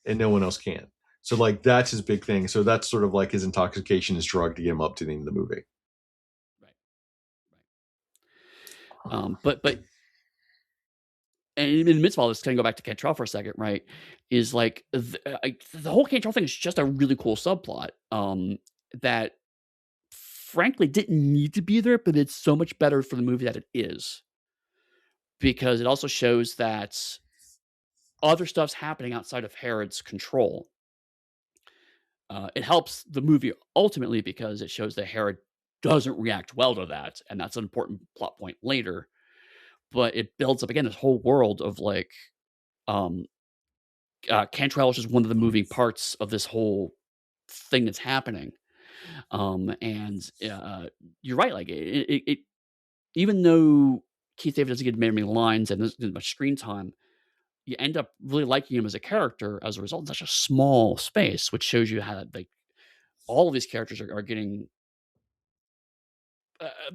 and no one else can. So like that's his big thing. So that's sort of like his intoxication, his drug to get him up to the end of the movie. Right. But and in the midst of all this, kind of go back to Cantrell for a second, right? Is like the whole Cantrell thing is just a really cool subplot. That frankly didn't need to be there, but it's so much better for the movie that it is because it also shows that other stuff's happening outside of Herod's control. It helps the movie ultimately because it shows that Herod doesn't react well to that, and that's an important plot point later. But it builds up again this whole world of like um, Cantrell is just one of the moving parts of this whole thing that's happening. And you're right, like it even though Keith David doesn't get many lines and doesn't get much screen time, you end up really liking him as a character as a result in such a small space, which shows you how like all of these characters are getting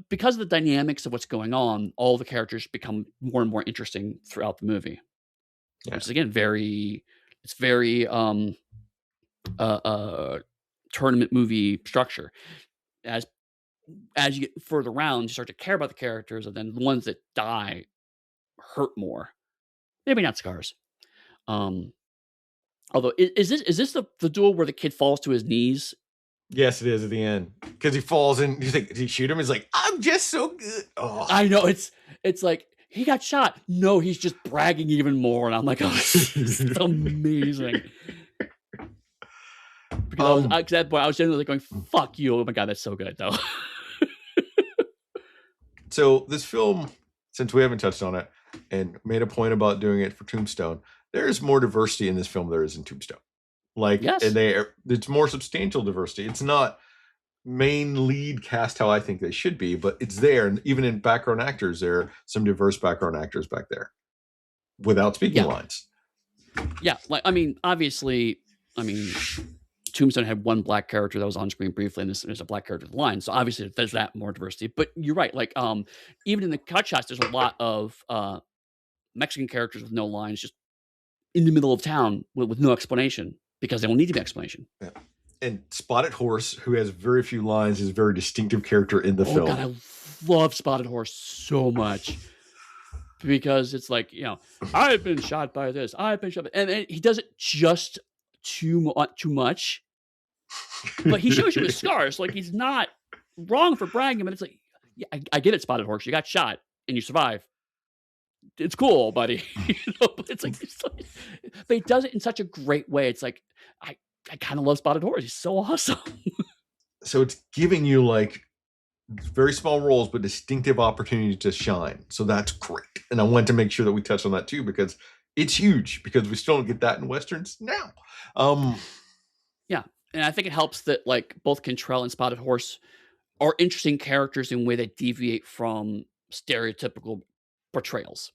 because of the dynamics of what's going on. All the characters become more and more interesting throughout the movie, Yeah. which is again very uh, uh, tournament movie structure. As as you get further around, you start to care about the characters, and then the ones that die hurt more. Maybe not Scars. Um, Although, is this the duel where the kid falls to his knees? Yes, it is at the end because he falls in. He's like, "Did he shoot him?" He's like, "I'm just so good." Oh, I know it's like he got shot. No, he's just bragging even more, and I'm like, oh, this is amazing. Because at that point, I was genuinely going, "Fuck you!" Oh my god, that's so good though. So this film, since we haven't touched on it and made a point about doing it for Tombstone, there is more diversity in this film than there is in Tombstone. Like, Yes. and it's more substantial diversity. It's not main lead cast how I think they should be, but it's there. And even in background actors, there are some diverse background actors back there without speaking lines. Yeah, like obviously, Tombstone had one black character that was on screen briefly, and there's a black character with lines. So obviously, there's that more diversity. But you're right. Like, even in the cut shots, there's a lot of Mexican characters with no lines, just in the middle of town with no explanation because they don't need to be explanation. Yeah. And Spotted Horse, who has very few lines, is a very distinctive character in the film. God, I love Spotted Horse so much because it's like, I've been shot by this, I've been shot, and he does it just too much. But he shows you his scars. Like, he's not wrong for bragging, but it's like, yeah, I get it, Spotted Horse. You got shot and you survive. It's cool, buddy. But it's like, but he does it in such a great way. It's like, I kind of love Spotted Horse. He's so awesome. So it's giving you like very small roles, but distinctive opportunities to shine. So that's great. And I wanted to make sure that we touched on that too, because it's huge because we still don't get that in Westerns now. Yeah. And I think it helps that like both Cantrell and Spotted Horse are interesting characters in a way that deviate from stereotypical portrayals.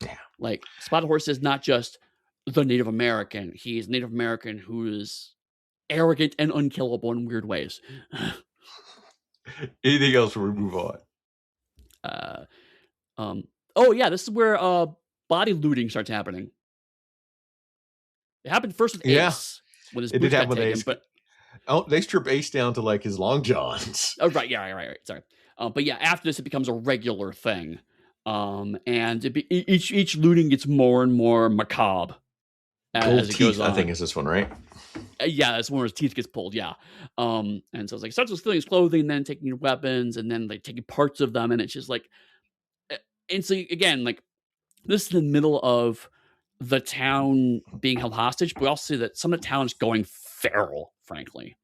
Yeah. Like Spotted Horse is not just the Native American. He is Native American who is arrogant and unkillable in weird ways. Anything else before we move on? Oh yeah, this is where body looting starts happening. It happened first with Ace. When his boots got taken, but they strip Ace down to like his long johns. Oh right, yeah, right. Sorry, but yeah, after this it becomes a regular thing, and each looting gets more and more macabre as it goes on. I think is this one, right? Yeah, that's when his teeth gets pulled. Yeah, and so it's like starts with stealing his clothing, and then taking weapons, and then like taking parts of them, and it's just like, and so again, like this is the middle of the town being held hostage, but we also see that some of the town is going feral, frankly.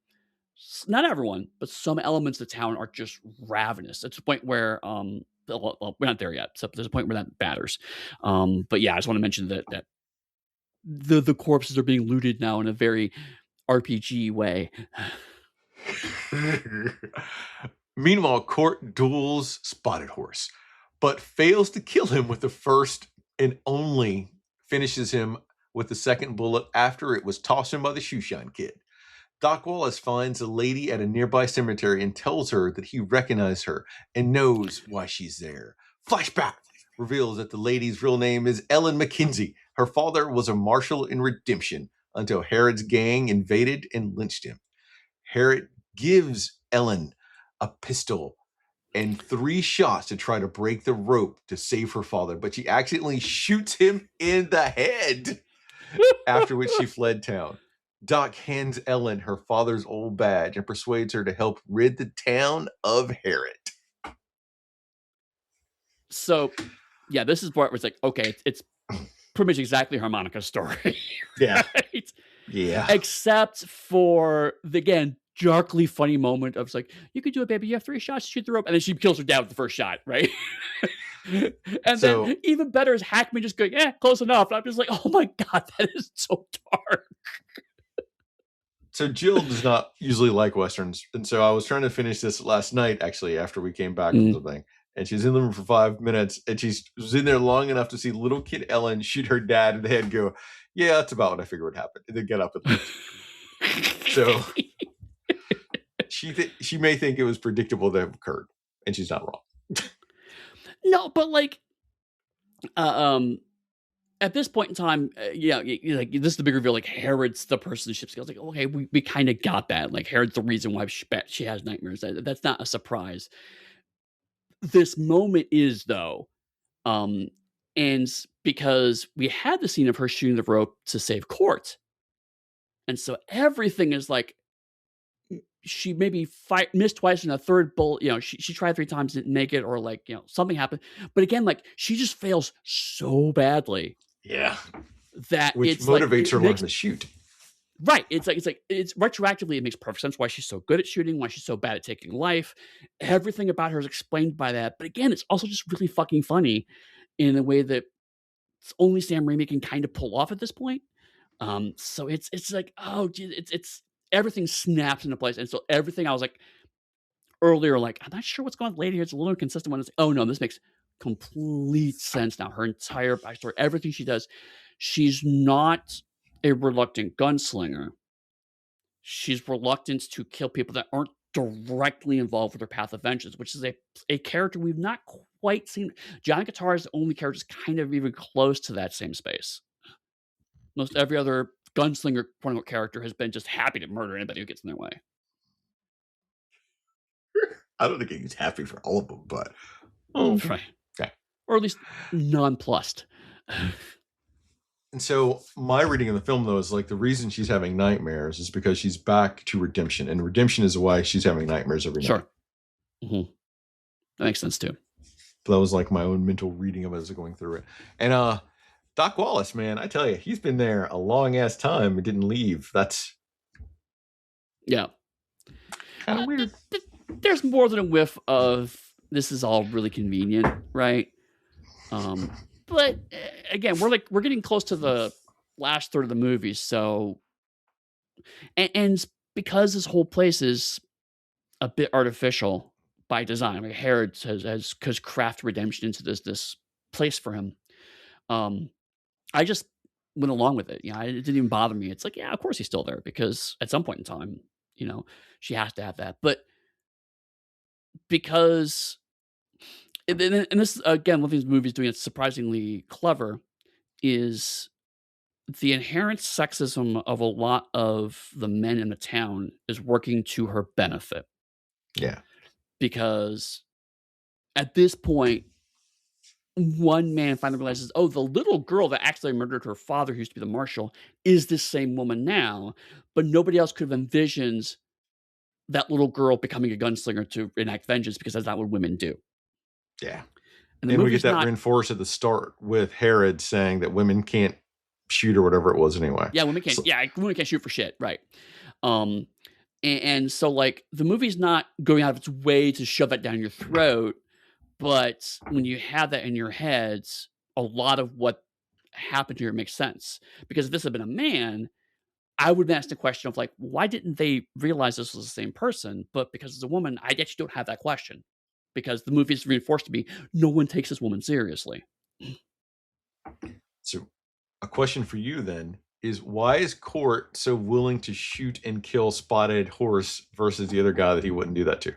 Not everyone, but some elements of the town are just ravenous. It's a point where, well, we're not there yet. So there's a point where that matters. But yeah, I just want to mention that the corpses are being looted now in a very RPG way. Meanwhile, Court duels Spotted Horse, but fails to kill him with the first and only, finishes him with the second bullet after it was tossed him by the shoeshine kid. Doc Wallace finds a lady at a nearby cemetery and tells her that he recognized her and knows why she's there. Flashback reveals that the lady's real name is Ellen McKenzie. Her father was a marshal in Redemption until Herod's gang invaded and lynched him. Herod gives Ellen a pistol and 3 shots to try to break the rope to save her father, but she accidentally shoots him in the head, after which she fled town. Doc hands Ellen her father's old badge and persuades her to help rid the town of Herod. So, yeah, this is part where it's like, okay, it's pretty much exactly Harmonica's story. Yeah. Right? Yeah. except for the, again, darkly funny moment of, it's like, you could do it, baby. You have 3 shots to shoot the rope, and then she kills her dad with the first shot, right? And then So even better is Hackman just going, "Yeah, close enough." And I'm just like, "Oh my god, that is so dark." so Jill does not usually like westerns, and so I was trying to finish this last night, actually, after we came back from Mm. something. And she's in the room for 5 minutes, and she was in there long enough to see little kid Ellen shoot her dad in the head. And go, yeah, that's about what I figured would happen, and then get up and leave. So she may think it was predictable that it occurred, and she's not wrong. No, but like, uh, um, at this point in time, yeah, like, this is the big reveal. Like, Herod's the person who ships. I was like, okay, we kind of got that. Like, Herod's the reason why she has nightmares. That's not a surprise. This moment is, though, um, and because we had the scene of her shooting the rope to save Court, and so everything is like, she maybe missed twice, and a third bullet, she tried 3 times, didn't make it, or like, something happened. But again, like, she just fails so badly Yeah, that which it's like, motivates her it to learn makes, to shoot. right. It's retroactively, it makes perfect sense why she's so good at shooting, why she's so bad at taking life. Everything about her is explained by that. But again, it's also just really fucking funny in a way that only Sam Raimi can kind of pull off at this point. So it's like, oh, geez, it's everything snaps into place, and so everything I was like earlier, like, I'm not sure what's going on later here. It's a little inconsistent when it's, oh no, this makes complete sense now. Her entire backstory, everything she does, she's not a reluctant gunslinger. She's reluctant to kill people that aren't directly involved with her path of vengeance, which is a character we've not quite seen. John Guitar is the only character that's kind of even close to that same space. Most every other gunslinger quote unquote character has been just happy to murder anybody who gets in their way. I don't think he's happy for all of them, but oh, Right. okay. Or at least nonplussed. And so my reading of the film, though, is like the reason she's having nightmares is because she's back to redemption, and redemption is why she's having nightmares every night. Sure. That makes sense too. But that was like my own mental reading of it as going through it. And Doc Wallace, man, I tell you, he's been there a long ass time and didn't leave. That's Yeah. kind of weird. There's more than a whiff of, this is all really convenient, right? But again, we're getting close to the last third of the movie, so and because this whole place is a bit artificial by design. Like, Herod has craft redemption into this place for him. I just went along with it. It didn't even bother me. It's like, yeah, of course he's still there, because at some point in time, she has to have that. But because, and this again, one of these movies doing it surprisingly clever is the inherent sexism of a lot of the men in the town is working to her benefit, Yeah. because at this point, one man finally realizes, oh, the little girl that actually murdered her father, who used to be the marshal, is this same woman now. But nobody else could have envisioned that little girl becoming a gunslinger to enact vengeance, because that's not what women do. Yeah. And the And we get movie's that not. reinforced at the start with Herod saying that women can't shoot or whatever it was anyway. Yeah, women can't. So, Yeah, women can't shoot for shit, right? Um, and so, like, the movie's not going out of its way to shove that down your throat. But when you have that in your heads, a lot of what happened here makes sense. Because if this had been a man, I would ask the question of, like, why didn't they realize this was the same person? But because it's a woman, I actually don't have that question, because the movie's reinforced to me, no one takes this woman seriously. so a question for you then is, why is Court so willing to shoot and kill Spotted Horse versus the other guy that he wouldn't do that to?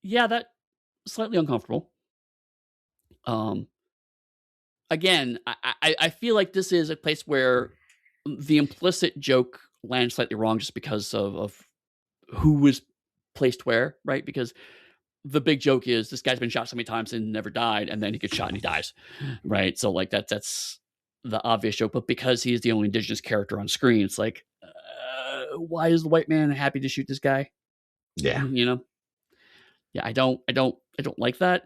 Yeah, that slightly uncomfortable. Um, Again, I feel like this is a place where the implicit joke lands slightly wrong, just because of who was placed where, right? Because the big joke is, this guy's been shot so many times and never died, and then he gets shot and he dies, right? So, like, that's the obvious joke. But because he's the only indigenous character on screen, it's like, why is the white man happy to shoot this guy? Yeah. Yeah, I don't like that.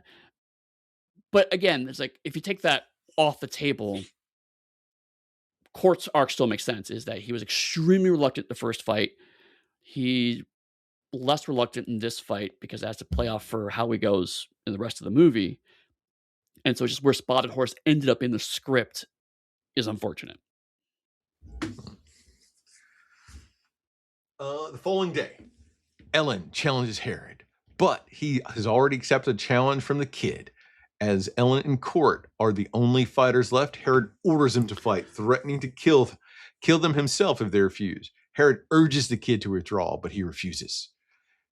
But again, it's like, if you take that off the table, Court's arc still makes sense, is that he was extremely reluctant the first fight. He less reluctant in this fight because it has to play off for how he goes in the rest of the movie. And so just where Spotted Horse ended up in the script is unfortunate. The following day, Ellen challenges Herod, but he has already accepted a challenge from the kid. As Ellen and Court are the only fighters left, Herod orders them to fight, threatening to kill them himself if they refuse. Herod urges the kid to withdraw, but he refuses.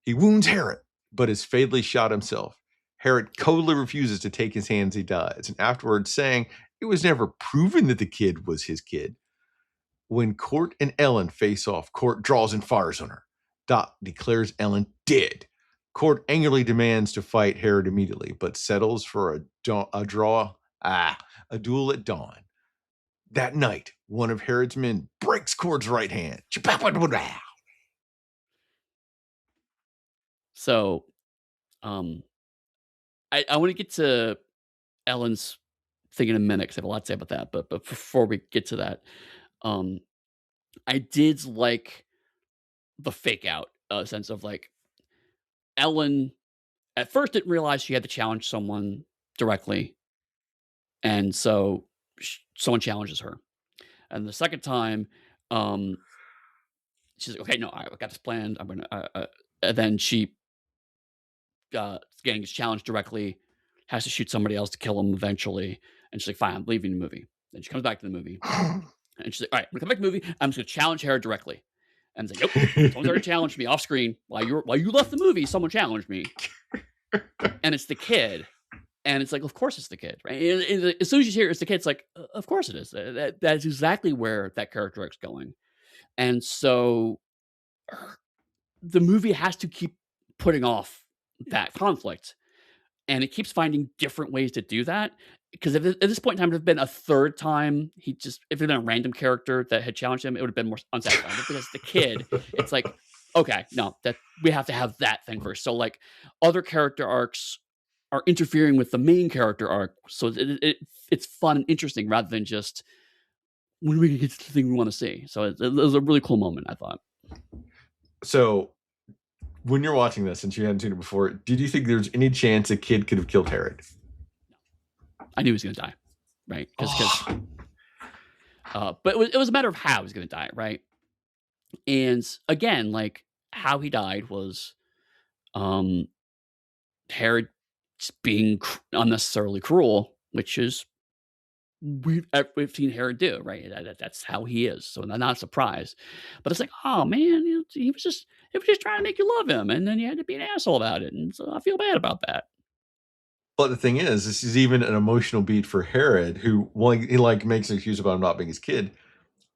He wounds Herod, but is fatally shot himself. Herod coldly refuses to take his hand as he dies, and afterwards saying it was never proven that the kid was his kid. When Court and Ellen face off, Court draws and fires on her. Dot declares Ellen dead. Court angrily demands to fight Herod immediately, but settles for a duel at dawn. That night, one of Herod's men breaks Court's right hand. So, I want to get to Ellen's thing in a minute because I have a lot to say about that. But before we get to that, um, I did like the fake out sense of like Ellen at first didn't realize she had to challenge someone directly, and so someone challenges her. And the second time, um, she's like, "Okay, no, I got this planned. I'm gonna." And then she getting challenged directly, has to shoot somebody else to kill him eventually, and she's like, "Fine, I'm leaving the movie." Then she comes back to the movie, and she's like, "All right, I'm gonna come back to the movie. I'm just gonna challenge Herod directly." And it's like, "Yep, someone's already challenged me off screen while you left the movie. Someone challenged me." And it's the kid, and it's like, of course it's the kid, right? And as soon as you hear it's the kid, it's like, of course it is. That's exactly where that character arc's going, and so the movie has to keep putting off that conflict, and it keeps finding different ways to do that. Because if at this point in time, it had been a third time, if it had been a random character that had challenged him, it would have been more unsatisfying. But because the kid, it's like, okay, no, that we have to have that thing first. So like other character arcs are interfering with the main character arc, so it's fun and interesting rather than just when are we gonna get to the thing we want to see. So it was a really cool moment, I thought. So, when you're watching this, since you hadn't seen it before, did you think there's any chance a kid could have killed Herod? I knew he was going to die, right? But it was a matter of how he was going to die, right? And again, like how he died was Herod just being unnecessarily cruel, which is we've seen Herod do, right? That's how he is, so not a surprise. But it's like, oh man, he was just trying to make you love him, and then you had to be an asshole about it, and so I feel bad about that. But the thing is, this is even an emotional beat for Herod, who he like makes an excuse about him not being his kid.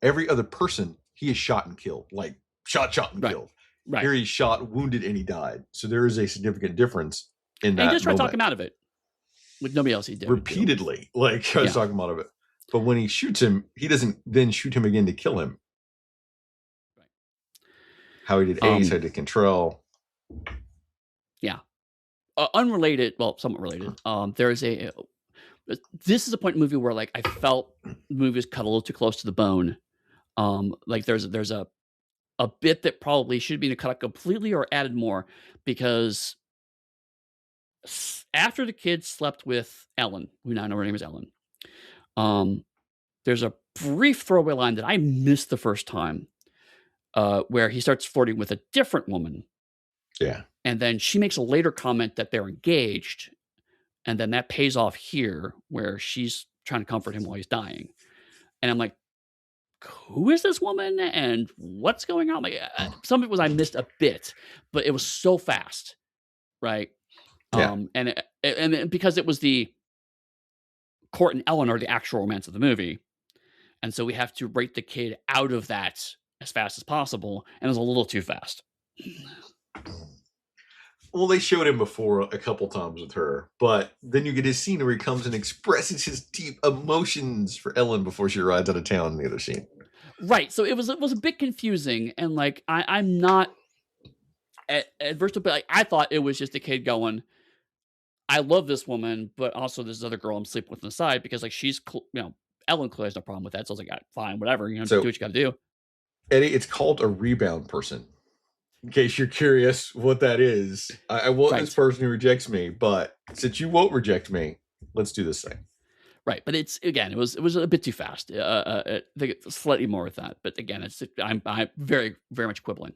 Every other person he is shot and killed, like shot and killed. Right. Here he's shot, wounded, and he died. So there is a significant difference in that. And he just tried to talk him out of it. With nobody else he did. Repeatedly, like tries to talk him out of it. But when he shoots him, he doesn't then shoot him again to kill him. Right. How he did Ace, how he did Control. Yeah. Unrelated, well, somewhat related. This is a point in the movie where like I felt the movie was cut a little too close to the bone. Like there's a bit that probably should be cut out completely or added more, because after the kid slept with Ellen, who now know her name is Ellen, there's a brief throwaway line that I missed the first time, where he starts flirting with a different woman. Yeah. And then she makes a later comment that they're engaged. And then that pays off here where she's trying to comfort him while he's dying. And I'm like, who is this woman and what's going on? Like, some of it was I missed a bit, but it was so fast. Right. Yeah. And because it was the Court and Ellen are the actual romance of the movie. And so we have to break the kid out of that as fast as possible. And it was a little too fast. Well, they showed him before a couple times with her, but then you get his scene where he comes and expresses his deep emotions for Ellen before she rides out of town in the other scene. Right. So it was a bit confusing, and like I'm not adverse to it, but like, I thought it was just a kid going, I love this woman, but also this other girl I'm sleeping with on the side because like she's Ellen clearly has no problem with that. So I was like, fine, whatever, do So, what you got to do. Eddie, it's called a rebound person. In case you're curious what that is, I want this Right. person who rejects me, but since you won't reject me, let's do this thing. Right, but it was a bit too fast. I think it's slightly more with that, but again, I'm very very much quibbling.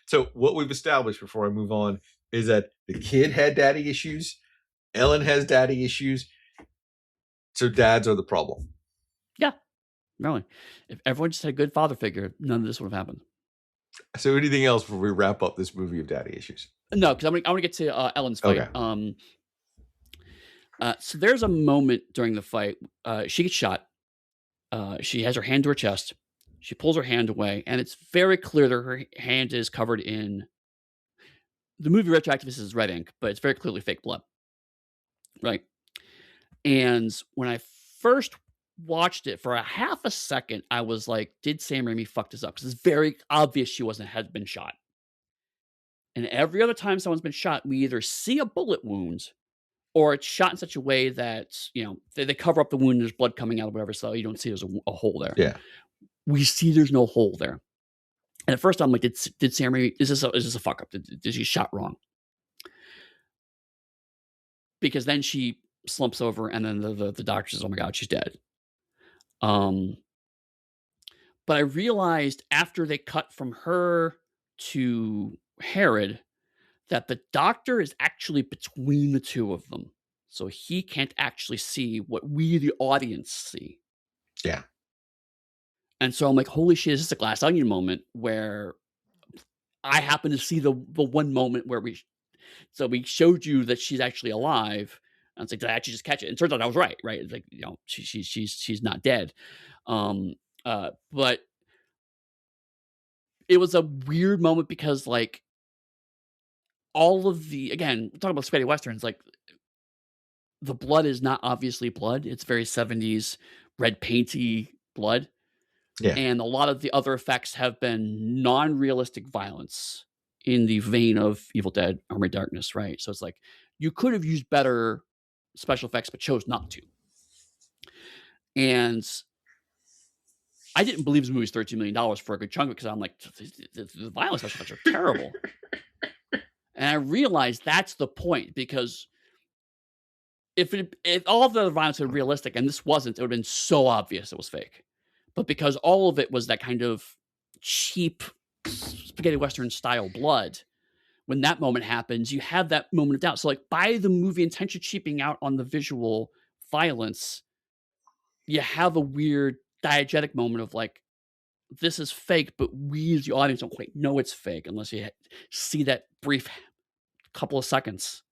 So what we've established before I move on is that the kid had daddy issues, Ellen has daddy issues, so dads are the problem. Yeah, really. If everyone just had a good father figure, none of this would have happened. So anything else before we wrap up this movie of daddy issues? No, because I want to get to Ellen's fight. Okay. So there's a moment during the fight. She gets shot. She has her hand to her chest. She pulls her hand away, and it's very clear that her hand is covered in. The movie retroactively is red ink, but it's very clearly fake blood. Right. And when I first watched it for a half a second, I was like, did Sam Raimi fuck this up? Because it's very obvious she had been shot. And every other time someone's been shot, we either see a bullet wound or it's shot in such a way that, they cover up the wound, there's blood coming out or whatever, so you don't see there's a hole there. Yeah. We see there's no hole there. And at first I'm like, did Sam Raimi, is this a fuck up? Did she shot wrong? Because then she slumps over and then the doctor says, oh my God, she's dead. But I realized after they cut from her to Herod that the doctor is actually between the two of them. So he can't actually see what we, the audience, see. Yeah. And so I'm like, holy shit, is this a Glass Onion moment where I happen to see the one moment where we showed you that she's actually alive. And it's like, did I actually just catch it? And it turns out I was right? It's like, she's not dead. But it was a weird moment because like all of again, talking about spaghetti westerns, like the blood is not obviously blood. It's very 70s red painty blood. Yeah. And a lot of the other effects have been non-realistic violence in the vein of Evil Dead, Army of Darkness, right? So it's like you could have used better special effects, but chose not to. And I didn't believe this movie was $13 million for a good chunk because I'm like, the violence special effects are terrible. And I realized that's the point because if all of the violence was realistic and this wasn't, it would have been so obvious it was fake. But because all of it was that kind of cheap spaghetti western style blood, when that moment happens, you have that moment of doubt. So like by the movie intention cheaping out on the visual violence, you have a weird diegetic moment of like, this is fake, but we as the audience don't quite know it's fake unless you see that brief couple of seconds.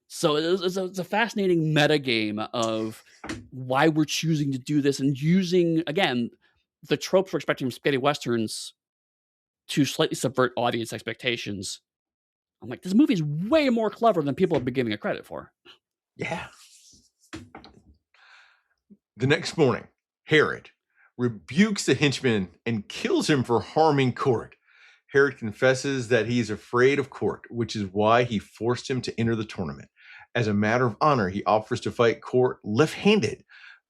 So it's a fascinating meta game of why we're choosing to do this and using, again, the tropes we're expecting from spaghetti westerns to slightly subvert audience expectations. I'm like, this movie is way more clever than people have been giving it credit for. Yeah. The next morning, Herod rebukes the henchman and kills him for harming Court. Herod confesses that he is afraid of Court, which is why he forced him to enter the tournament. As a matter of honor, he offers to fight Court left-handed,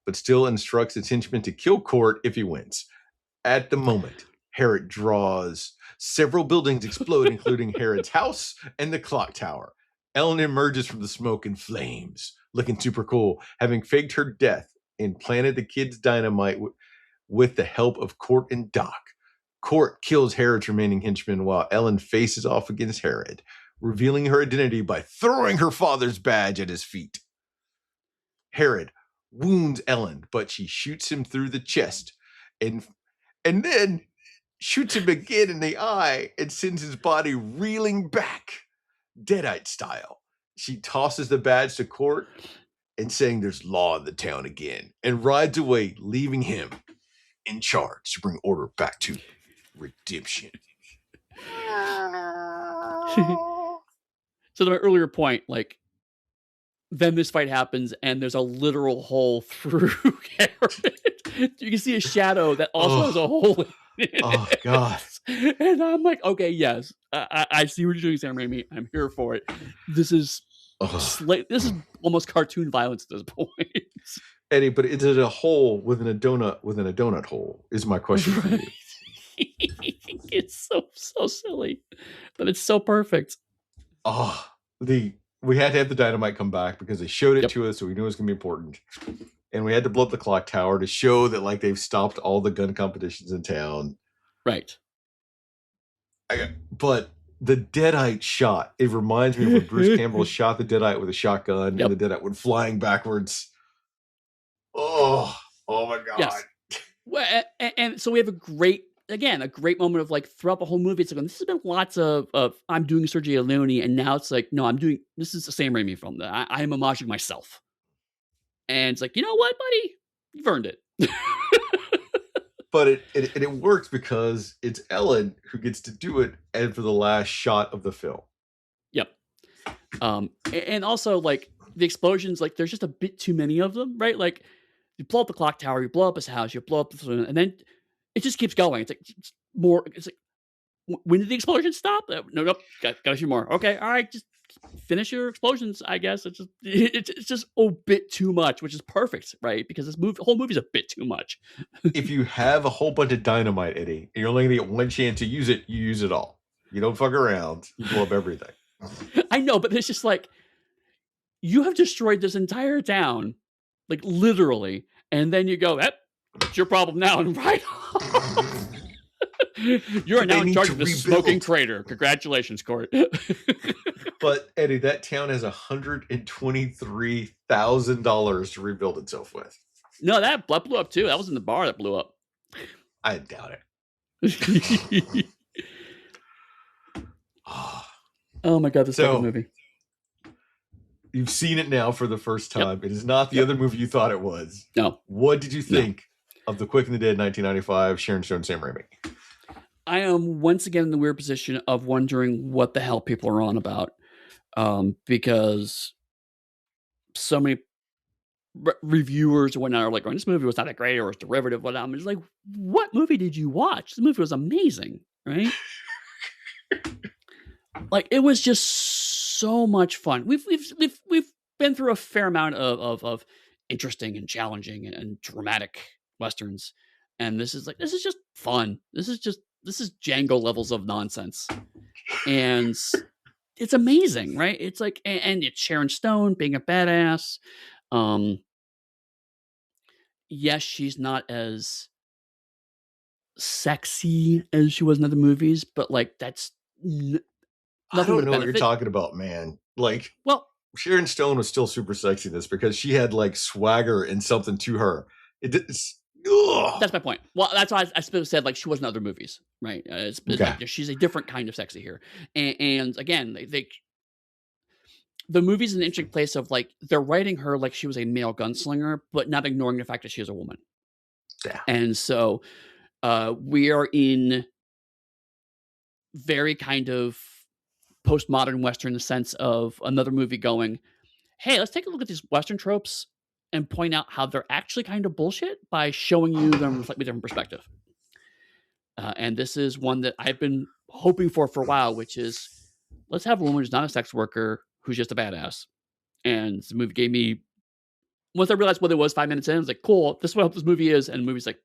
but still instructs his henchman to kill Court if he wins. At the moment, Herod draws. Several buildings explode, including Herod's house and the clock tower. Ellen emerges from the smoke in flames, looking super cool, having faked her death and planted the kid's dynamite with the help of Court and Doc. Court kills Herod's remaining henchman while Ellen faces off against Herod, revealing her identity by throwing her father's badge at his feet. Herod wounds Ellen, but she shoots him through the chest and then shoots him again in the eye and sends his body reeling back, Deadite style. She tosses the badge to Court and saying there's law in the town again and rides away, leaving him in charge to bring order back to redemption. So to my earlier point, like, then this fight happens and there's a literal hole through Herod. You can see a shadow that also has a hole in it. Oh, God. And I'm like, okay, yes, I see what you're doing, Sam Raimi. I'm here for it. This is this is almost cartoon violence at this point. Eddie, but is it a hole within a donut hole? Is my question for Right. you. It's so silly, but it's so perfect. Oh, we had to have the dynamite come back because they showed it Yep. to us, so we knew it was gonna be important. And we had to blow up the clock tower to show that like they've stopped all the gun competitions in town. Right. But the Deadite shot, it reminds me of when Bruce Campbell shot the Deadite with a shotgun and Yep. the Deadite went flying backwards. Oh my god. Yes. Well, and so we have a great moment of like throughout the whole movie. It's like this has been lots of I'm doing Sergio Leone, and now it's like no, I'm doing this is the Sam Raimi film that I am homaging myself. And it's like, you know what, buddy, you've earned it. But it works because it's Ellen who gets to do it, and for the last shot of the film. Yep. And also like the explosions, like there's just a bit too many of them, right? Like you blow up the clock tower, you blow up his house, you blow up the, and then it just keeps going. It's like it's more. It's like when did the explosion stop? No, nope, got a few more. Okay, all right, just finish your explosions. I guess it's just a bit too much, which is perfect, right? Because this whole movie's a bit too much. If you have a whole bunch of dynamite, Eddie, and you're only gonna get one chance to use it, you use it all. You don't fuck around. You blow up everything. I know, but it's just like you have destroyed this entire town, like literally, and then you go, it's your problem now, and right off. You are now in charge of the smoking crater. Congratulations, Court. But Eddie, that town has $123,000 to rebuild itself with. No, that blew up too. That was in the bar that blew up. I doubt it. Oh my god, this fucking movie. You've seen it now for the first time. Yep. It is not the other movie you thought it was. No. What did you think of The Quick and the Dead 1995, Sharon Stone, Sam Raimi? I am once again in the weird position of wondering what the hell people are on about. Because so many reviewers or whatnot are like, this movie was not that great or it's derivative, whatnot. I'm just like, what movie did you watch? The movie was amazing, right? Like it was just so much fun. We've been through a fair amount of interesting and challenging and dramatic westerns, and this is just fun. This is Django levels of nonsense, and it's amazing, right? It's like, and it's Sharon Stone being a badass. Yes, she's not as sexy as she was in other movies, but like that's. I don't even know what you're talking about, man. Like, well, Sharon Stone was still super sexy in this because she had like swagger and something to her. That's my point. Well, that's why I said like she was in other movies, right? It's like, she's a different kind of sexy here, and again, the movie's an interesting place of like they're writing her like she was a male gunslinger, but not ignoring the fact that she is a woman. Yeah, and so we are in very kind of postmodern Western in the sense of another movie going, hey, let's take a look at these Western tropes and point out how they're actually kind of bullshit by showing you them from a slightly different perspective. And this is one that I've been hoping for a while, which is let's have a woman who's not a sex worker, who's just a badass. And the movie gave me, once I realized what it was 5 minutes in, I was like, cool, this is what this movie is. And the movie's like,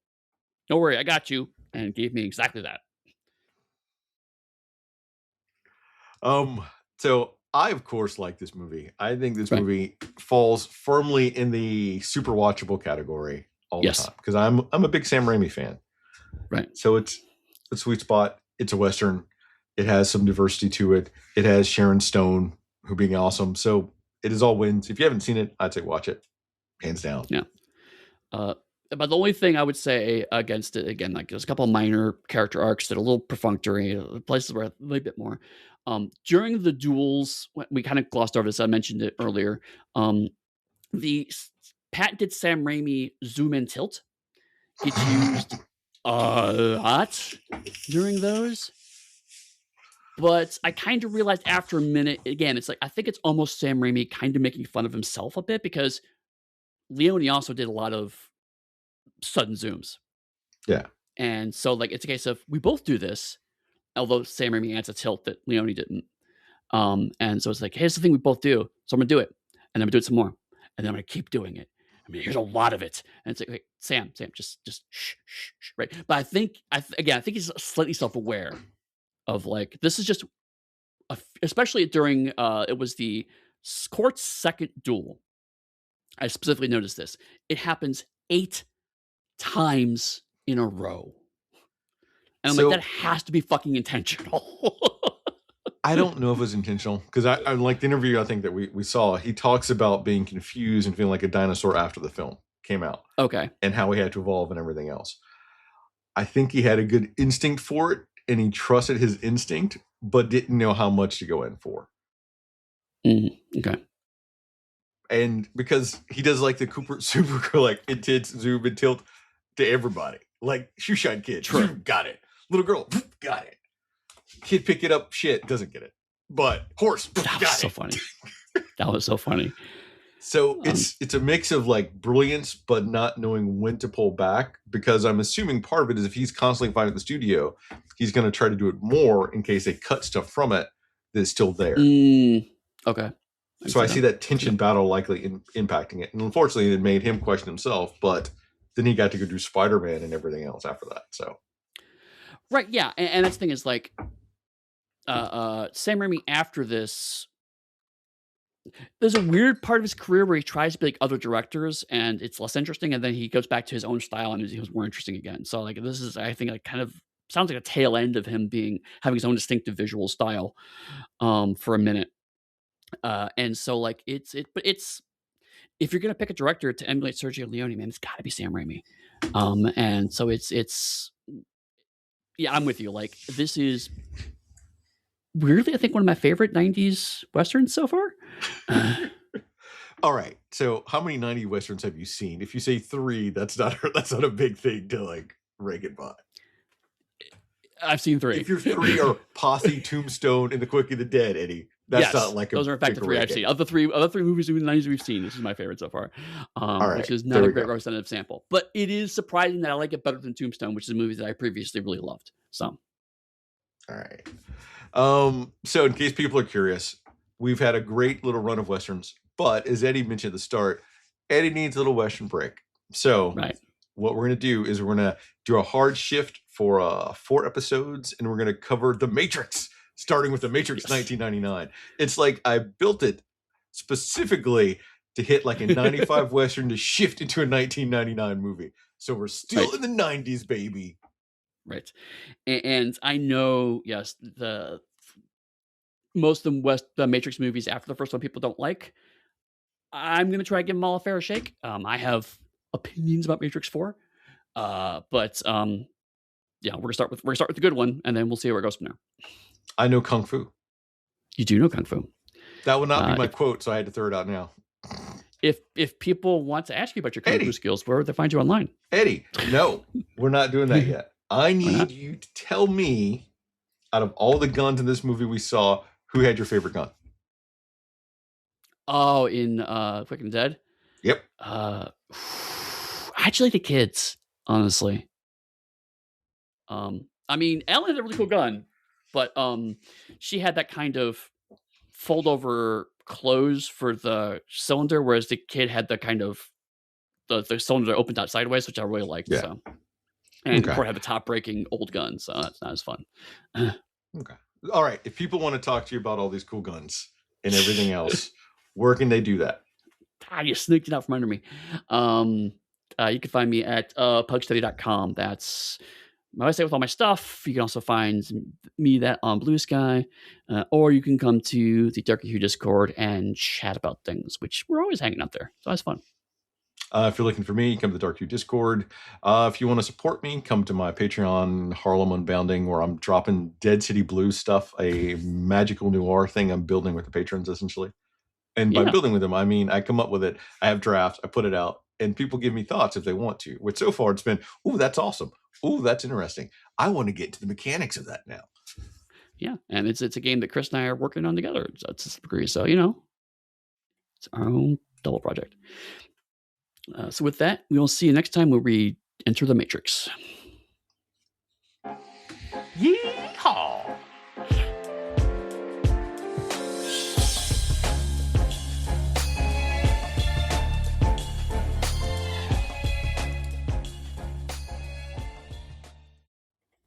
don't worry, I got you. And gave me exactly that. So I, of course, like this movie. I think this movie falls firmly in the super watchable category all the time because I'm a big Sam Raimi fan. Right. So it's a sweet spot. It's a Western. It has some diversity to it. It has Sharon Stone, who being awesome. So it is all wins. If you haven't seen it, I'd say watch it. Hands down. Yeah. But the only thing I would say against it, again, like there's a couple of minor character arcs that are a little perfunctory, places where a little bit more. During the duels, we kind of glossed over this. I mentioned it earlier. The patented Sam Raimi zoom and tilt gets used a lot during those. But I kind of realized after a minute, again, it's like, I think it's almost Sam Raimi kind of making fun of himself a bit because Leone also did a lot of sudden zooms. Yeah. And so like it's a case of we both do this, although Sam Raimi adds a tilt that Leone didn't. And so it's like, hey, here's the thing we both do. So I'm gonna do it. And I'm gonna do it some more. And then I'm gonna keep doing it. I mean, here's a lot of it. And it's like, wait, Sam, just shh, shh, shh, right? But I think, again, I think he's slightly self-aware of like, this is just, especially during, it was the court's second duel. I specifically noticed this. It happens 8 times in a row. And I'm like, that So has to be fucking intentional. I don't know if it was intentional because I like the interview I think that we saw. He talks about being confused and feeling like a dinosaur after the film came out Okay. and how he had to evolve and everything else. I think he had a good instinct for it and he trusted his instinct, but didn't know how much to go in for. Okay. And because he does like the Cooper super like intense zoom and tilt to everybody, like shoe shine kid, Sure. got it. Little girl, got it. Kid pick it up, shit, doesn't get it. But horse, That was so funny. That was so funny. So it's a mix of like brilliance, but not knowing when to pull back. Because I'm assuming part of it is if he's constantly fighting the studio, he's going to try to do it more in case they cut stuff from it that's still there. Okay. So I see that tension battle likely impacting it, and unfortunately, it made him question himself. But then he got to go do Spider-Man and everything else after that. So right, yeah, and that's the thing is like, Sam Raimi after this, there's a weird part of his career where he tries to be like other directors, and it's less interesting, and then he goes back to his own style, and he was more interesting again. So like this is, I think, like kind of sounds like a tail end of him having his own distinctive visual style, for a minute. And so like but it's, if you're gonna pick a director to emulate Sergio Leone, man, it's got to be Sam Raimi. And so it's yeah, I'm with you. Like this is weirdly, I think, one of my favorite '90s westerns so far. All right. So how many '90s westerns have you seen? If you say 3, that's not a big thing to like rank it by. I've seen 3. If your 3 are Posse, Tombstone, and The Quick and the Dead, Eddie, that's not like those are in fact the 3 I've seen. Of the three movies in the '90s we've seen, this is my favorite so far. Which is not a great representative sample, but it is surprising that I like it better than Tombstone, which is a movie that I previously really loved. So, all right. So in case people are curious, we've had a great little run of westerns, but as Eddie mentioned at the start, Eddie needs a little western break. So what we're going to do is we're going to do a hard shift for 4 episodes, and we're going to cover The Matrix, starting with The Matrix 1999. It's like I built it specifically to hit like a 95 western to shift into a 1999 movie. So we're still in the 90s, baby. Right. And I know, yes, most of the Matrix movies after the first one people don't like. I'm going to try to give them all a fair shake. I have opinions about Matrix 4. But yeah, we're gonna start with the good one, and then we'll see where it goes from there. I know Kung Fu. You do know Kung Fu. That would not be my quote, so I had to throw it out now. If people want to ask you about your Kung Fu skills, where would they find you online? Eddie, no, we're not doing that yet. I need you to tell me, out of all the guns in this movie we saw, who had your favorite gun? Oh, in Quick and Dead? Yep. Actually, the kids, honestly. I mean, Ellen had a really cool gun, but she had that kind of fold over close for the cylinder, whereas the kid had the kind of the cylinder opened out sideways, which I really liked. Yeah. So, and Court had the top breaking old gun, so that's not as fun. Okay. All right. If people want to talk to you about all these cool guns and everything else, where can they do that? You sneaked it out from under me. You can find me at pugstudy.com. That's my website with all my stuff. You can also find me on Blue Sky, or you can come to the Darker Hue Discord and chat about things, which we're always hanging out there. So that's fun. If you're looking for me, come to the Dark Hue Discord. If you want to support me, come to my Patreon, Harlem Unbounding, where I'm dropping Dead City Blues stuff, a magical noir thing I'm building with the patrons, essentially. And by building with them, I mean I come up with it, I have drafts, I put it out, and people give me thoughts if they want to. Which so far it's been, ooh, that's awesome. Ooh, that's interesting. I want to get to the mechanics of that now. Yeah, and it's a game that Chris and I are working on together to some degree. So, it's our own double project. So with that, we will see you next time where we enter the Matrix. Yeehaw!